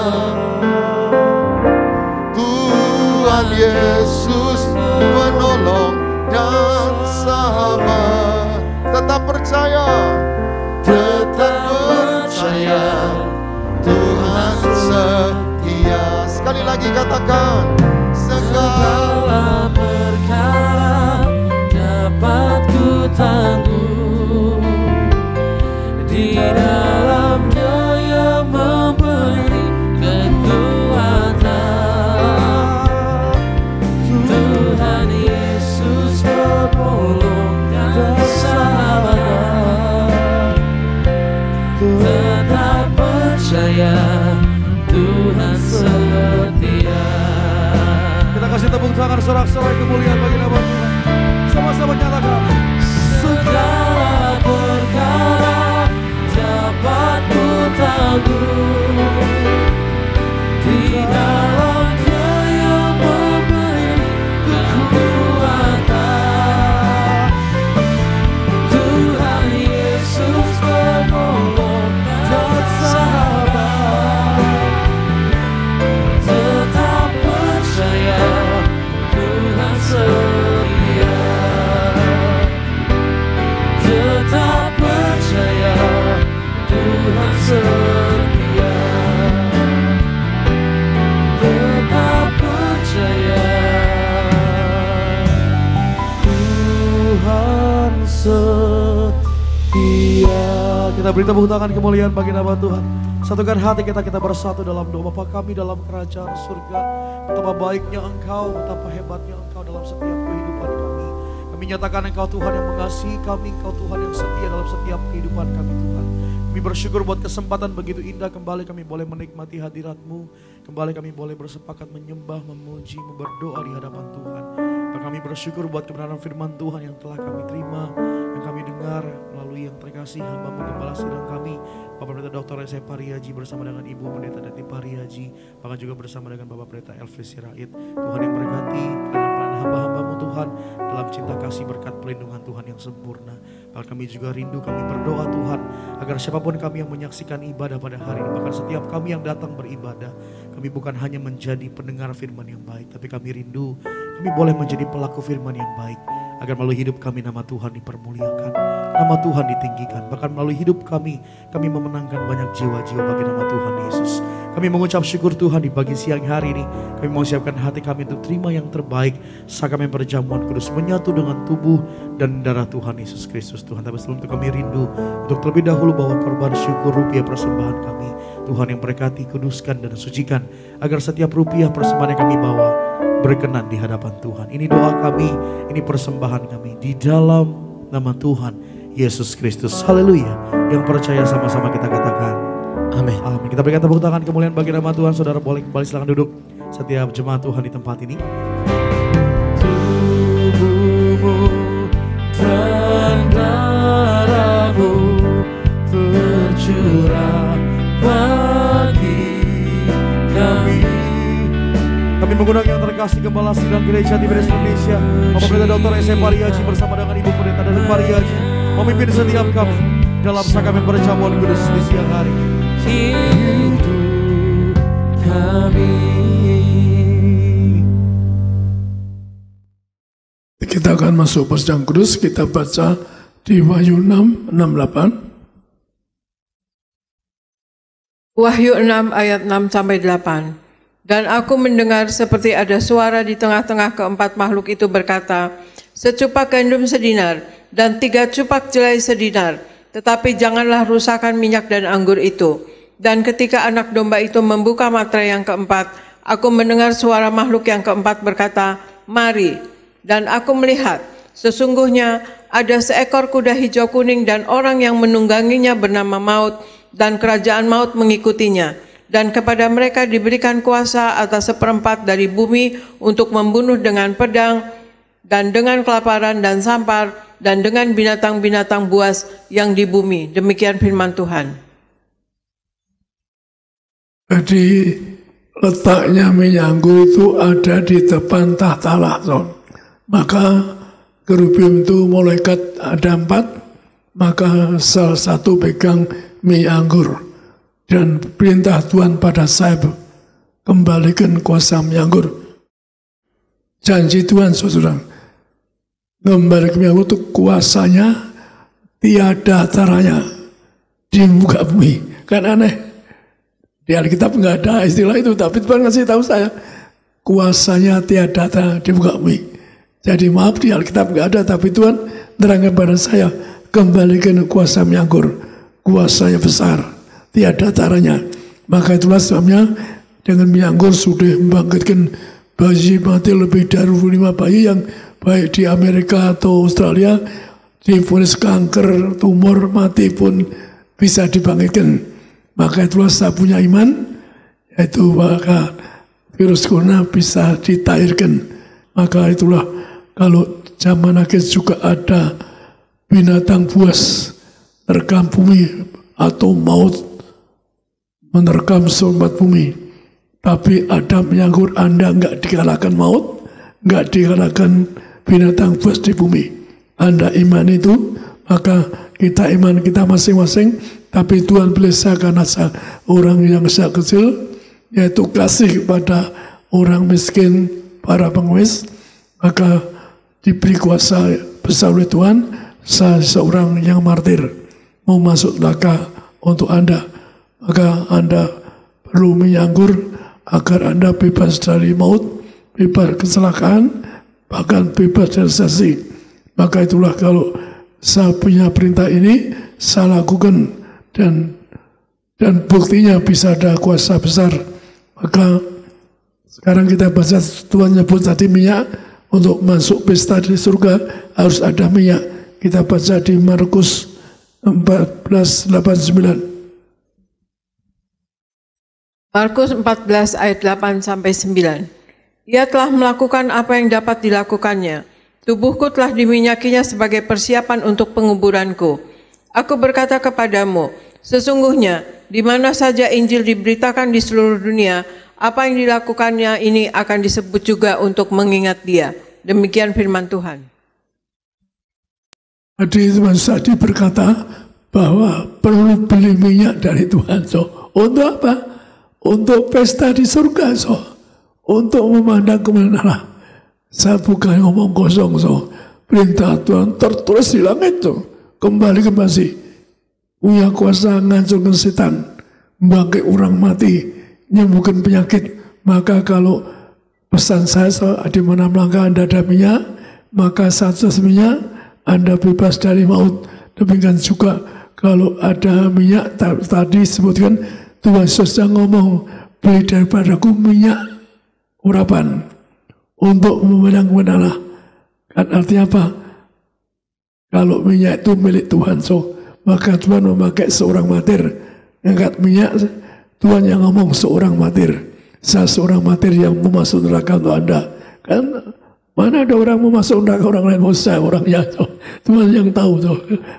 Tuhan Yesus penolong dan sahabat. Tetap percaya, tetap percaya, Tuhan setia. Sekali lagi katakan, segala perkara dapat ku tanggung di dalam Dia yang memberi kekuatan. Tuhan Yesus penolong dan sahabat. Tetap percaya, Tuhan setia. Kita kasih tepuk tangan sorak-sorai kemuliaan bagi nama Tuhan. Sama-sama nyatakan. Segala perkara dapat ku tanggung di dalam Dia yang memberi kekuatan. Tuhan Yesus penolong dan sahabat. Tetap percaya, Tuhan setia. Tetap percaya, Tuhan setia. Tetap percaya, Tuhan setia. Kita beri tepuk tangan kemuliaan bagi nama Tuhan. Satukan hati kita bersatu dalam doa. Bapa kami dalam kerajaan surga, betapa baiknya Engkau, betapa hebatnya Engkau dalam setiap kehidupan kami. Kami nyatakan Engkau Tuhan yang mengasihi kami, Engkau Tuhan yang setia dalam setiap kehidupan kami Tuhan. Kami bersyukur buat kesempatan begitu indah kembali kami boleh menikmati hadirat-Mu. Kembali kami boleh bersepakat menyembah, memuji, berdoa di hadapan Tuhan. Dan kami bersyukur buat kebenaran firman Tuhan yang telah kami terima, yang kami dengar melalui yang terkasih hamba-Mu Gembala Sidang kami, Bapak Pendeta Dr. Rese Pariaji bersama dengan Ibu Pendeta Dati Pariaji, bahkan juga bersama dengan Bapak Pendeta Elfris Sirait. Tuhan yang berkati pelayanan hamba-hamba-Mu Tuhan dalam cinta kasih berkat perlindungan Tuhan yang sempurna. Bahkan kami juga rindu, kami berdoa Tuhan agar siapapun kami yang menyaksikan ibadah pada hari ini, bahkan setiap kami yang datang beribadah, kami bukan hanya menjadi pendengar firman yang baik, tapi kami rindu kami boleh menjadi pelaku firman yang baik, agar melalui hidup kami nama Tuhan dipermuliakan, nama Tuhan ditinggikan. Bahkan melalui hidup kami memenangkan banyak jiwa-jiwa bagi nama Tuhan Yesus. Kami mengucap syukur Tuhan di pagi siang hari ini. Kami mau siapkan hati kami untuk terima yang terbaik saat kami perjamuan kudus menyatu dengan tubuh dan darah Tuhan Yesus Kristus Tuhan. Tapi sebelum itu kami rindu untuk terlebih dahulu bawa korban syukur rupiah persembahan kami. Tuhan yang berkati, kuduskan dan sucikan agar setiap rupiah persembahan yang kami bawa berkenan di hadapan Tuhan. Ini doa kami, ini persembahan kami di dalam nama Tuhan Yesus Kristus. Haleluya. Yang percaya sama-sama kita katakan amin. Amin. Kita berikan tepuk tangan kemuliaan bagi nama Tuhan. Saudara boleh kembali, silakan duduk. Setiap jemaat Tuhan di tempat ini. Tubuhmu dan darahmu tercurah bagi kami. Kami mengundang yang terkasih Gembala Sidang Gereja TVRI Indonesia, Bapak Pendeta Dr. S.E. Pariaji bersama dengan Ibu Pendeta Datuk Pariaji memimpin setiap kami dalam sakramen perjamuan kudus di siang hari. Hidup kami. Kita akan masuk persidangan kudus. Kita baca di Wahyu 6:8. Wahyu 6 ayat 6 sampai 8. Dan aku mendengar seperti ada suara di tengah-tengah keempat makhluk itu berkata, secupak gandum sedinar dan 3 cupak jelai sedinar, tetapi janganlah rusakkan minyak dan anggur itu. Dan ketika anak domba itu membuka materai yang keempat, aku mendengar suara makhluk yang keempat berkata, mari. Dan aku melihat, sesungguhnya ada seekor kuda hijau kuning dan orang yang menungganginya bernama Maut, dan kerajaan maut mengikutinya. Dan kepada mereka diberikan kuasa atas 1/4 dari bumi untuk membunuh dengan pedang, dan dengan kelaparan dan sampar, dan dengan binatang-binatang buas yang di bumi. Demikian firman Tuhan. Jadi letaknya minyak anggur itu ada di depan tahta lahson. Maka kerubium itu malaikat ada 4, maka salah satu pegang minyak anggur. Dan perintah Tuhan pada saya, kembalikan kuasa minyak anggur. Janji Tuhan saudara, kembalikan minyak anggur itu kuasanya tiada taranya di muka bumi. Kan aneh. Di Alkitab nggak ada istilah itu, tapi Tuhan ngasih tahu saya kuasanya tiada tara di muka bumi. Jadi maaf di Alkitab nggak ada, tapi Tuhan terangkan pada saya, kembalikan kuasa minyak anggur, kuasanya besar, tiada taranya. Maka itulah sebabnya dengan minyak anggur sudah membangkitkan bayi mati lebih dari 25 bayi yang baik di Amerika atau Australia divonis kanker, tumor, mati pun bisa dibangkitkan. Maka itulah saya punya iman, yaitu maka virus corona bisa ditairkan. Maka itulah kalau zaman akhir juga ada binatang buas menerkam bumi atau maut menerkam seluruh bumi. Tapi ada minyak anggur, Anda enggak dikalahkan maut, enggak dikalahkan binatang buas di bumi. Anda iman itu, maka kita iman kita masing-masing. Tapi Tuhan belajarkan asal orang yang sejak kecil, yaitu kasih kepada orang miskin, para pengemis, maka diberi kuasa besar oleh Tuhan. Saya seorang yang martir, mau masuk neraka untuk Anda, maka Anda perlu minyak anggur agar Anda bebas dari maut, bebas kecelakaan, bahkan bebas dari sesi. Maka itulah kalau saya punya perintah ini, saya lakukan. Dan buktinya bisa ada kuasa besar. Maka sekarang kita baca, Tuhan nyebut tadi minyak, untuk masuk pesta di surga harus ada minyak. Kita baca di Markus 14:8-9. Markus 14 ayat 8 sampai 9. Ia telah melakukan apa yang dapat dilakukannya. Tubuhku telah diminyakinya sebagai persiapan untuk penguburanku. Aku berkata kepadamu, sesungguhnya di mana saja Injil diberitakan di seluruh dunia, apa yang dilakukannya ini akan disebut juga untuk mengingat dia. Demikian firman Tuhan. Jadi Tuhan Sadi berkata bahwa perlu beli minyak dari Tuhan. So, untuk apa? Untuk pesta di surga. So, untuk memandang kemuliaan Allah. Saya bukan ngomong kosong. So, perintah Tuhan tertulis di langit. So. Kembali ke masih punya kuasa ngancurkan setan, membangkit orang mati, menyembuhkan penyakit. Maka kalau pesan saya di mana melangkah Anda ada minyak, maka satu minyak Anda bebas dari maut. Demikian juga kalau ada minyak, tadi sebutkan Tuhan Yesus yang ngomong, beli daripadaku minyak urapan untuk memenang Allah. Kan artinya apa? Kalau minyak itu milik Tuhan, maka Tuhan memakai seorang martir. Angkat minyak, Tuhan yang ngomong seorang martir. Saya seorang martir yang mau masuk neraka untuk Anda. Kan mana ada orang mau masuk neraka, orang lain mau saya orangnya. Tuhan yang tahu.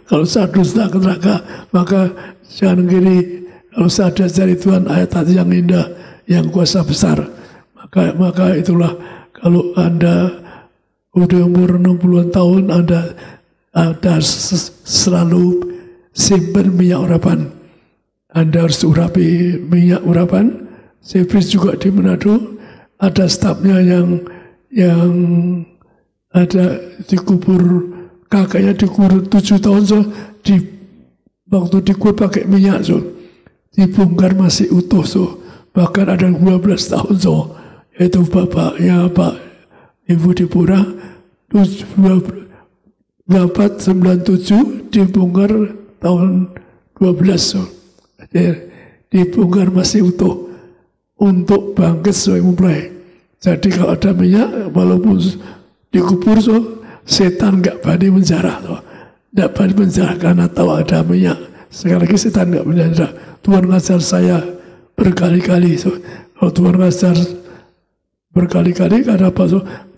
Kalau saya dusta ke neraka, maka jangan kiri. Kalau saya dari Tuhan ayat yang indah, yang kuasa besar. Maka itulah kalau Anda udah umur 60-an tahun, Anda selalu simpan minyak urapan. Anda harus urapi minyak urapan. Saya juga di Manado ada stafnya yang ada dikubur, kakaknya dikubur 7 tahun waktu dikubur pakai minyak dibongkar masih utuh bahkan ada 12 tahun yaitu bapaknya Pak Ibu Dipura 97 dibongkar tahun 12 dibongkar masih utuh untuk bangkit mulai. Jadi kalau ada minyak, walaupun dikubur setan nggak berani menjarah, nggak berani menjarah karena tahu ada minyak. Sekali lagi setan nggak menjarah. Tuhan ngajar saya berkali-kali. Kalau Tuhan ngajar berkali-kali, karena apa?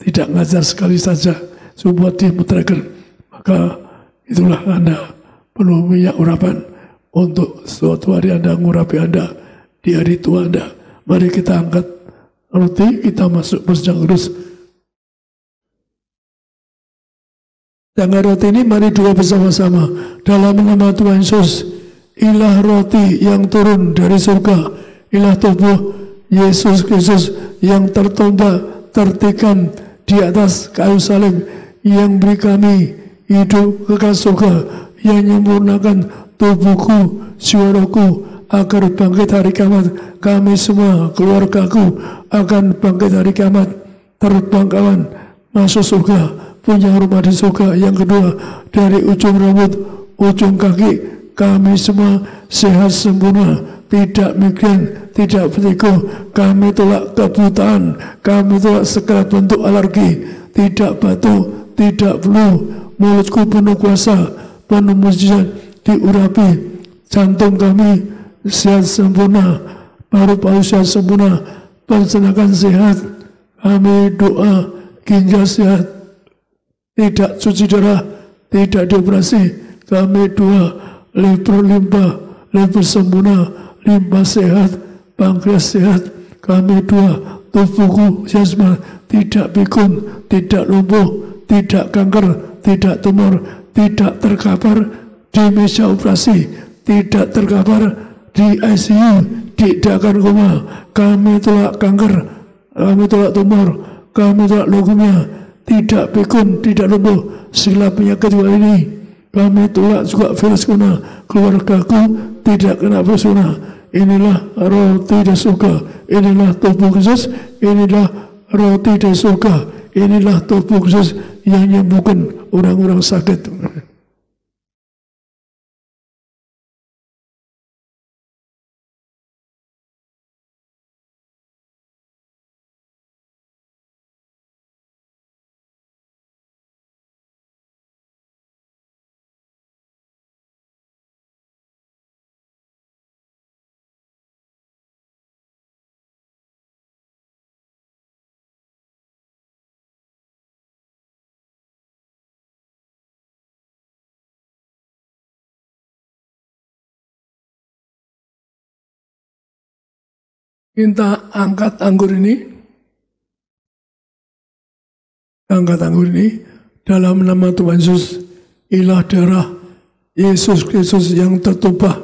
Tidak ngajar sekali saja, buat dimutrakan. Maka itulah Anda perlu minyak urapan untuk suatu hari Anda ngurapi Anda di hari tua Anda. Mari kita angkat roti, kita masuk bersenjang terus. Dengan roti ini mari doa bersama-sama. Dalam nama Tuhan Yesus, ilah roti yang turun dari surga, ilah tubuh Yesus Kristus yang tertumbah, tertikam di atas kayu salib, yang beri kami hidup kekal surga, yang menyempurnakan tubuhku, jiwaku, agar bangkit hari kiamat. Kami semua, keluargaku, akan bangkit hari kiamat, terbang kawan, masuk surga, punya rumah di surga. Yang kedua, dari ujung rambut, ujung kaki, kami semua sehat sempurna, tidak migrain, tidak vertigo. Kami tolak kebutaan, kami tolak segala bentuk alergi, tidak batuk, tidak flu. Mulutku penuh kuasa, penuh mujizat, diurapi. Jantung kami sehat sempurna, paru-paru sehat sempurna, pencernaan sehat. Kami doa ginjal sehat, tidak cuci darah, tidak dioperasi. Kami doa liver sempurna, limpa sehat, pankreas sehat. Kami doa tubuhku jasmani tidak pikun, tidak lumpuh, tidak kanker, tidak tumor, tidak terkapar di meja operasi, tidak terkapar di ICU, tidak akan koma. Kami tolak kanker, kami tolak tumor, kami tolak leukemia, tidak pikun, tidak lumpuh, segala penyakit ini. Kami tolak juga virus corona. Keluargaku tidak kena virus corona. Inilah roti dari surga, inilah tubuh Kristus, inilah roti dari surga, inilah tubuh Kristus yang menyembuhkan orang-orang sakit. Kita angkat anggur ini. Angkat anggur ini dalam nama Tuhan Yesus. Ilah darah Yesus Kristus yang tertumpah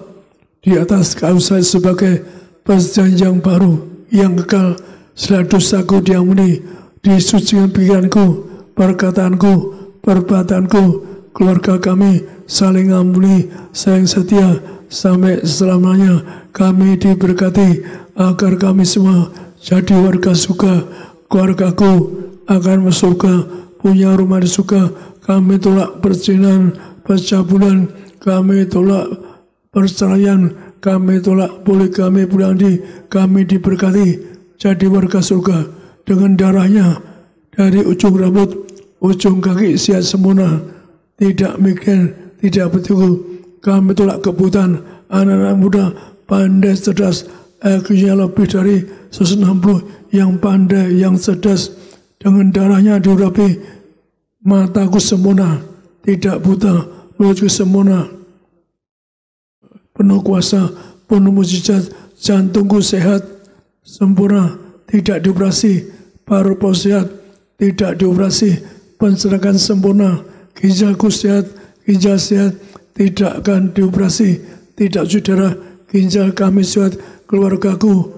di atas kayu salib sebagai perjanjian baru yang kekal. Segala dosaku diampuni, disucikan pikiranku, perkataanku, perbuatanku, keluarga kami saling ampuni, saling setia sampai selamanya. kami diberkati agar kami semua jadi warga surga. Keluargaku akan masuk surga, punya rumah di surga. Kami tolak perzinahan, pencabulan, kami tolak perceraian, kami tolak poligami, poligami. Kami diberkati jadi warga surga dengan darahnya dari ujung rambut, ujung kaki sehat sempurna, tidak mikir, tidak bertiku. Kami tolak kebutaan, anak-anak muda pandai cerdas, IQ-nya lebih dari 160, yang pandai, yang cerdas, dengan darahnya diurapi, mataku sempurna, tidak buta, mulutku sempurna, penuh kuasa, penuh mujizat, jantungku sehat, sempurna, tidak dioperasi, paru-paru sehat, tidak dioperasi, pencernaan sempurna, ginjalku sehat, ginjal sehat, tidak akan dioperasi, tidak saudara, ginjal kami sehat, keluargaku,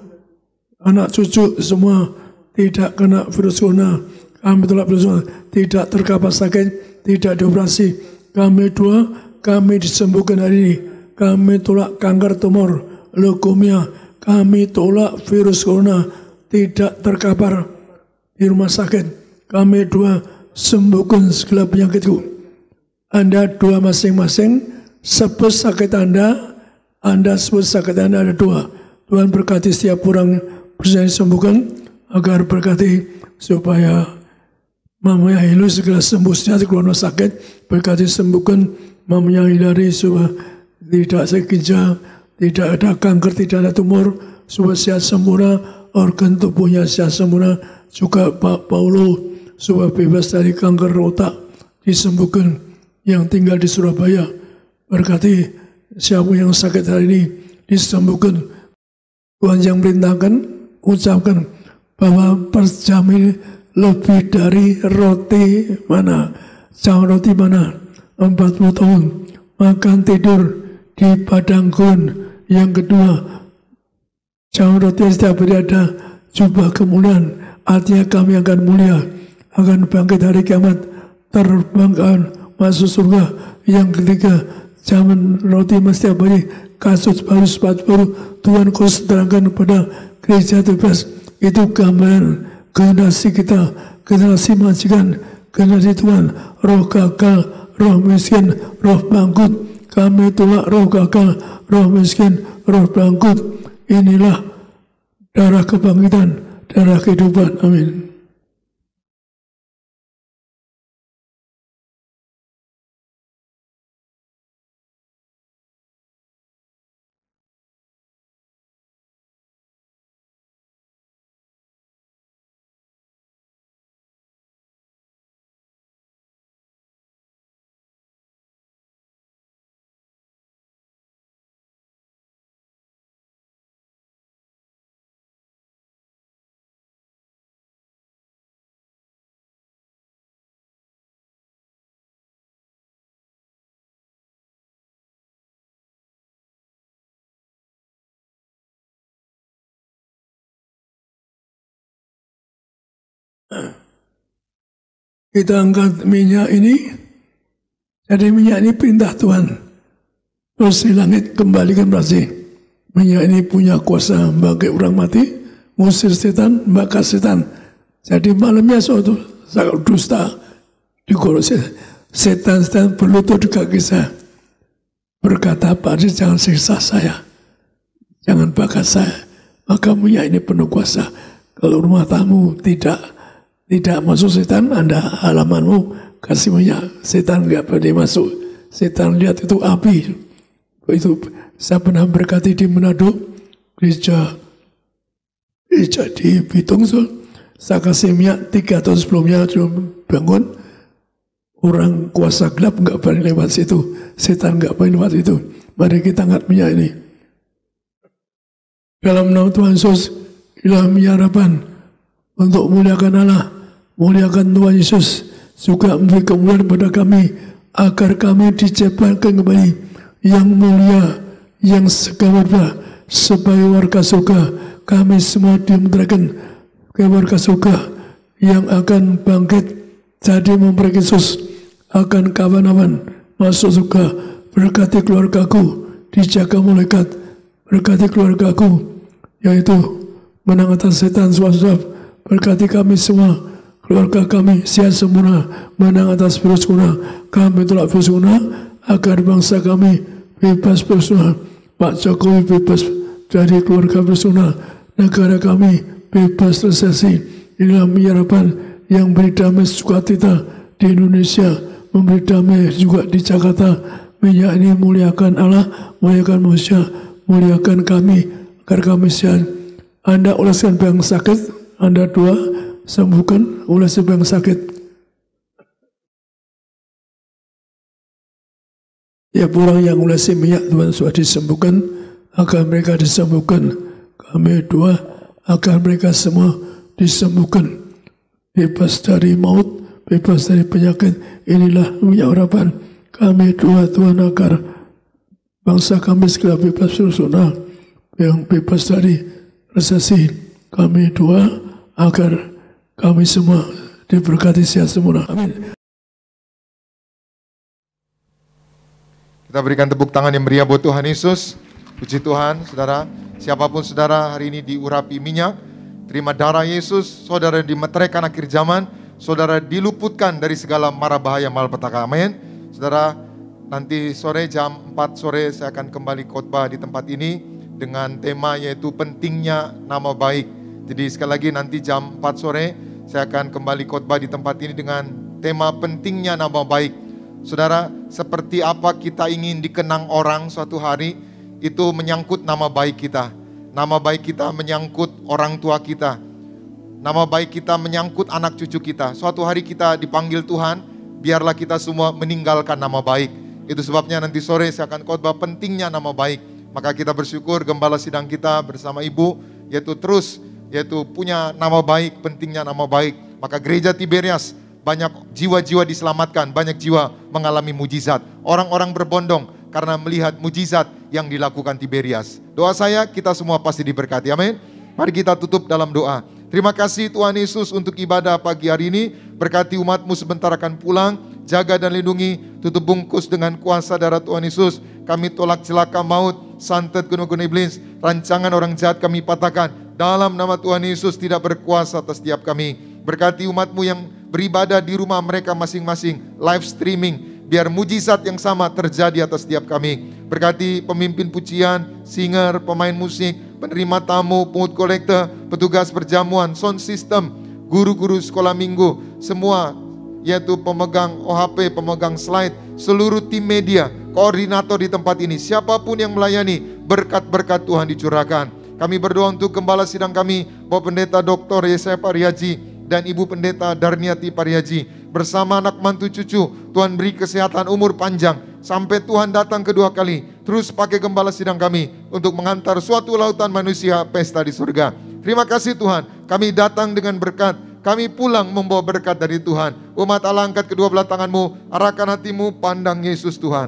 anak cucu semua tidak kena virus corona. Kami tolak virus corona, tidak terkapar sakit, tidak dioperasi. Kami doa, kami disembuhkan hari ini. Kami tolak kanker tumor, leukemia. Kami tolak virus corona, tidak terkapar di rumah sakit. Kami doa, sembuhkan segala penyakitku. Anda doa masing-masing, sebut sakit Anda sebut sakit Anda, ada doa. Tuhan berkati setiap orang bisa disembuhkan, agar berkati supaya mamanya Hilu segera sembuh sehat keluar sakit, berkati sembuhkan mamanya Hilari supaya tidak sakit, tidak ada kanker, tidak ada tumor, supaya sehat sempurna, organ tubuhnya sehat sempurna, juga Pak Paulo supaya bebas dari kanker otak, disembuhkan, yang tinggal di Surabaya, berkati siapa yang sakit hari ini disembuhkan. Tuhan yang perintahkan, ucapkan bahwa per jam ini lebih dari roti mana, jam roti mana, 40 tahun, makan tidur di padang gurun. Yang kedua, jam roti setiap hari ada jubah kemuliaan, artinya kami akan mulia, akan bangkit hari kiamat, terbangkan masuk surga. Yang ketiga, zaman roti setiap hari, kasus baru, sepatu baru, Tuhan khusus terangkan kepada gereja Tebas. Itu gambaran generasi kita, generasi majikan, generasi Tuhan, roh gagal, roh miskin, roh bangkrut. Kami tolak roh gagal, roh miskin, roh bangkrut. Inilah darah kebangkitan, darah kehidupan. Amin. Kita angkat minyak ini, jadi minyak ini perintah Tuhan. Terus di langit kembalikan berasih. Minyak ini punya kuasa bagi orang mati, ngusir setan, bakar setan. Jadi malamnya suatu sangat dusta, digorok setan berlutut di kaki saya. Berkata, Pak Adi, jangan siksa saya, jangan bakar saya. Maka minyak ini penuh kuasa. Kalau rumah tamu tidak masuk setan, Anda halamanmu kasih minyak, setan nggak boleh masuk. Setan lihat itu api. Itu saya pernah berkati di Manado, gereja di Bitung, saya kasih minyak 3 tahun sebelumnya bangun, orang kuasa gelap nggak boleh lewat situ, setan nggak boleh lewat itu. Mari kita angkat minyak ini. Dalam nama Tuhan Yesus, dalam harapan untuk muliakan Allah, muliakan Tuhan Yesus, juga memberi kemuliaan pada kami, agar kami diciptakan kembali yang mulia, yang segala sebagai warga surga. Kami semua dimenteraikan ke warga surga yang akan bangkit jadi memberi Yesus, akan kawan-kawan masuk surga. Berkati keluargaku, dijaga malaikat, Berkati keluargaku, yaitu menang atas setan suap-suap. Berkati kami semua, keluarga kami sehat sempurna, menang atas virus corona. Kami tolak virus corona, agar bangsa kami bebas virus corona. Pak Jokowi bebas dari keluarga virus corona. Negara kami bebas resesi. Inilah harapan yang beri damai sukacita di Indonesia, memberi damai juga di Jakarta. Minyak ini muliakan Allah, muliakan manusia, muliakan kami, agar kami sehat. Anda oleskan yang sakit, Anda doa, sembuhkan, olesi yang sakit. Ya, orang yang olesi minyak Tuhan sudah disembuhkan, agar mereka disembuhkan. Kami doa agar mereka semua disembuhkan, bebas dari maut, bebas dari penyakit. Inilah minyak harapan. Kami doa Tuhan agar bangsa kami segera bebas corona, yang bebas dari resesi. Kami doa agar kami semua diberkati sehat semua. Amin. Kita berikan tepuk tangan yang meriah buat Tuhan Yesus. Puji Tuhan, saudara. Siapapun saudara hari ini diurapi minyak, terima darah Yesus, saudara dimeteraikan akhir zaman, saudara diluputkan dari segala mara bahaya malapetaka. Amin. Saudara, nanti sore jam 4 sore saya akan kembali khotbah di tempat ini dengan tema yaitu pentingnya nama baik. Jadi sekali lagi nanti jam 4 sore saya akan kembali khotbah di tempat ini dengan tema pentingnya nama baik. Saudara, seperti apa kita ingin dikenang orang suatu hari, itu menyangkut nama baik kita. Nama baik kita menyangkut orang tua kita. Nama baik kita menyangkut anak cucu kita. Suatu hari kita dipanggil Tuhan, biarlah kita semua meninggalkan nama baik. Itu sebabnya nanti sore saya akan khotbah pentingnya nama baik. Maka kita bersyukur gembala sidang kita bersama Ibu, yaitu punya nama baik, pentingnya nama baik. Maka gereja Tiberias, banyak jiwa-jiwa diselamatkan, banyak jiwa mengalami mujizat. Orang-orang berbondong karena melihat mujizat yang dilakukan Tiberias. Doa saya, kita semua pasti diberkati. Amin. Mari kita tutup dalam doa. Terima kasih Tuhan Yesus untuk ibadah pagi hari ini. Berkati umat-Mu sebentar akan pulang. Jaga dan lindungi, tutup bungkus dengan kuasa darah Tuhan Yesus. Kami tolak celaka maut, santet guna-guna iblis. Rancangan orang jahat kami patahkan. Dalam nama Tuhan Yesus tidak berkuasa atas setiap kami. Berkati umat-Mu yang beribadah di rumah mereka masing-masing. Live streaming. Biar mujizat yang sama terjadi atas setiap kami. Berkati pemimpin pujian, singer, pemain musik, penerima tamu, pungut kolektor, petugas perjamuan, sound system, guru-guru sekolah minggu, semua yaitu pemegang OHP, pemegang slide, seluruh tim media, koordinator di tempat ini, siapapun yang melayani, berkat-berkat Tuhan dicurahkan. Kami berdoa untuk gembala sidang kami, Bapak Pendeta Dr. Yesaya Pariaji dan Ibu Pendeta Darniati Pariaji. Bersama anak mantu cucu, Tuhan beri kesehatan umur panjang sampai Tuhan datang kedua kali. Terus pakai gembala sidang kami untuk mengantar suatu lautan manusia pesta di surga. Terima kasih Tuhan, kami datang dengan berkat, kami pulang membawa berkat dari Tuhan. Umat Allah, angkat kedua belah tanganmu, arahkan hatimu, pandang Yesus Tuhan.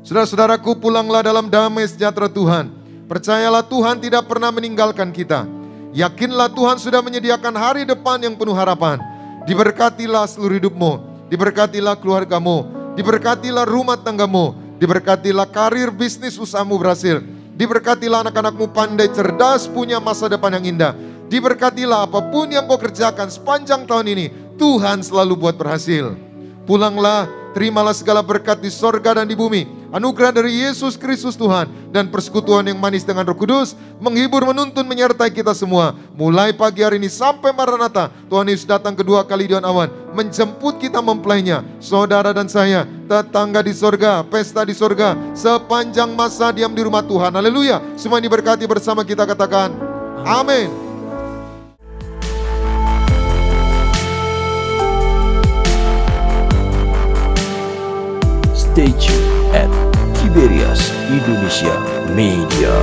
Saudara-saudaraku, pulanglah dalam damai sejahtera Tuhan. Percayalah Tuhan tidak pernah meninggalkan kita. Yakinlah Tuhan sudah menyediakan hari depan yang penuh harapan. Diberkatilah seluruh hidupmu, diberkatilah keluargamu, diberkatilah rumah tanggamu, diberkatilah karir bisnis usahamu berhasil, diberkatilah anak-anakmu pandai cerdas punya masa depan yang indah, diberkatilah apapun yang kau kerjakan sepanjang tahun ini, Tuhan selalu buat berhasil. Pulanglah, terimalah segala berkat di sorga dan di bumi. Anugerah dari Yesus Kristus Tuhan dan persekutuan yang manis dengan Roh Kudus menghibur, menuntun, menyertai kita semua. Mulai pagi hari ini sampai Maranatha, Tuhan Yesus datang kedua kali di awan, menjemput kita mempelainya. Saudara dan saya, tetangga di sorga, pesta di sorga, sepanjang masa diam di rumah Tuhan. Haleluya. Semua diberkati bersama kita katakan, amin. Stay tuned at Tiberias Indonesia Media.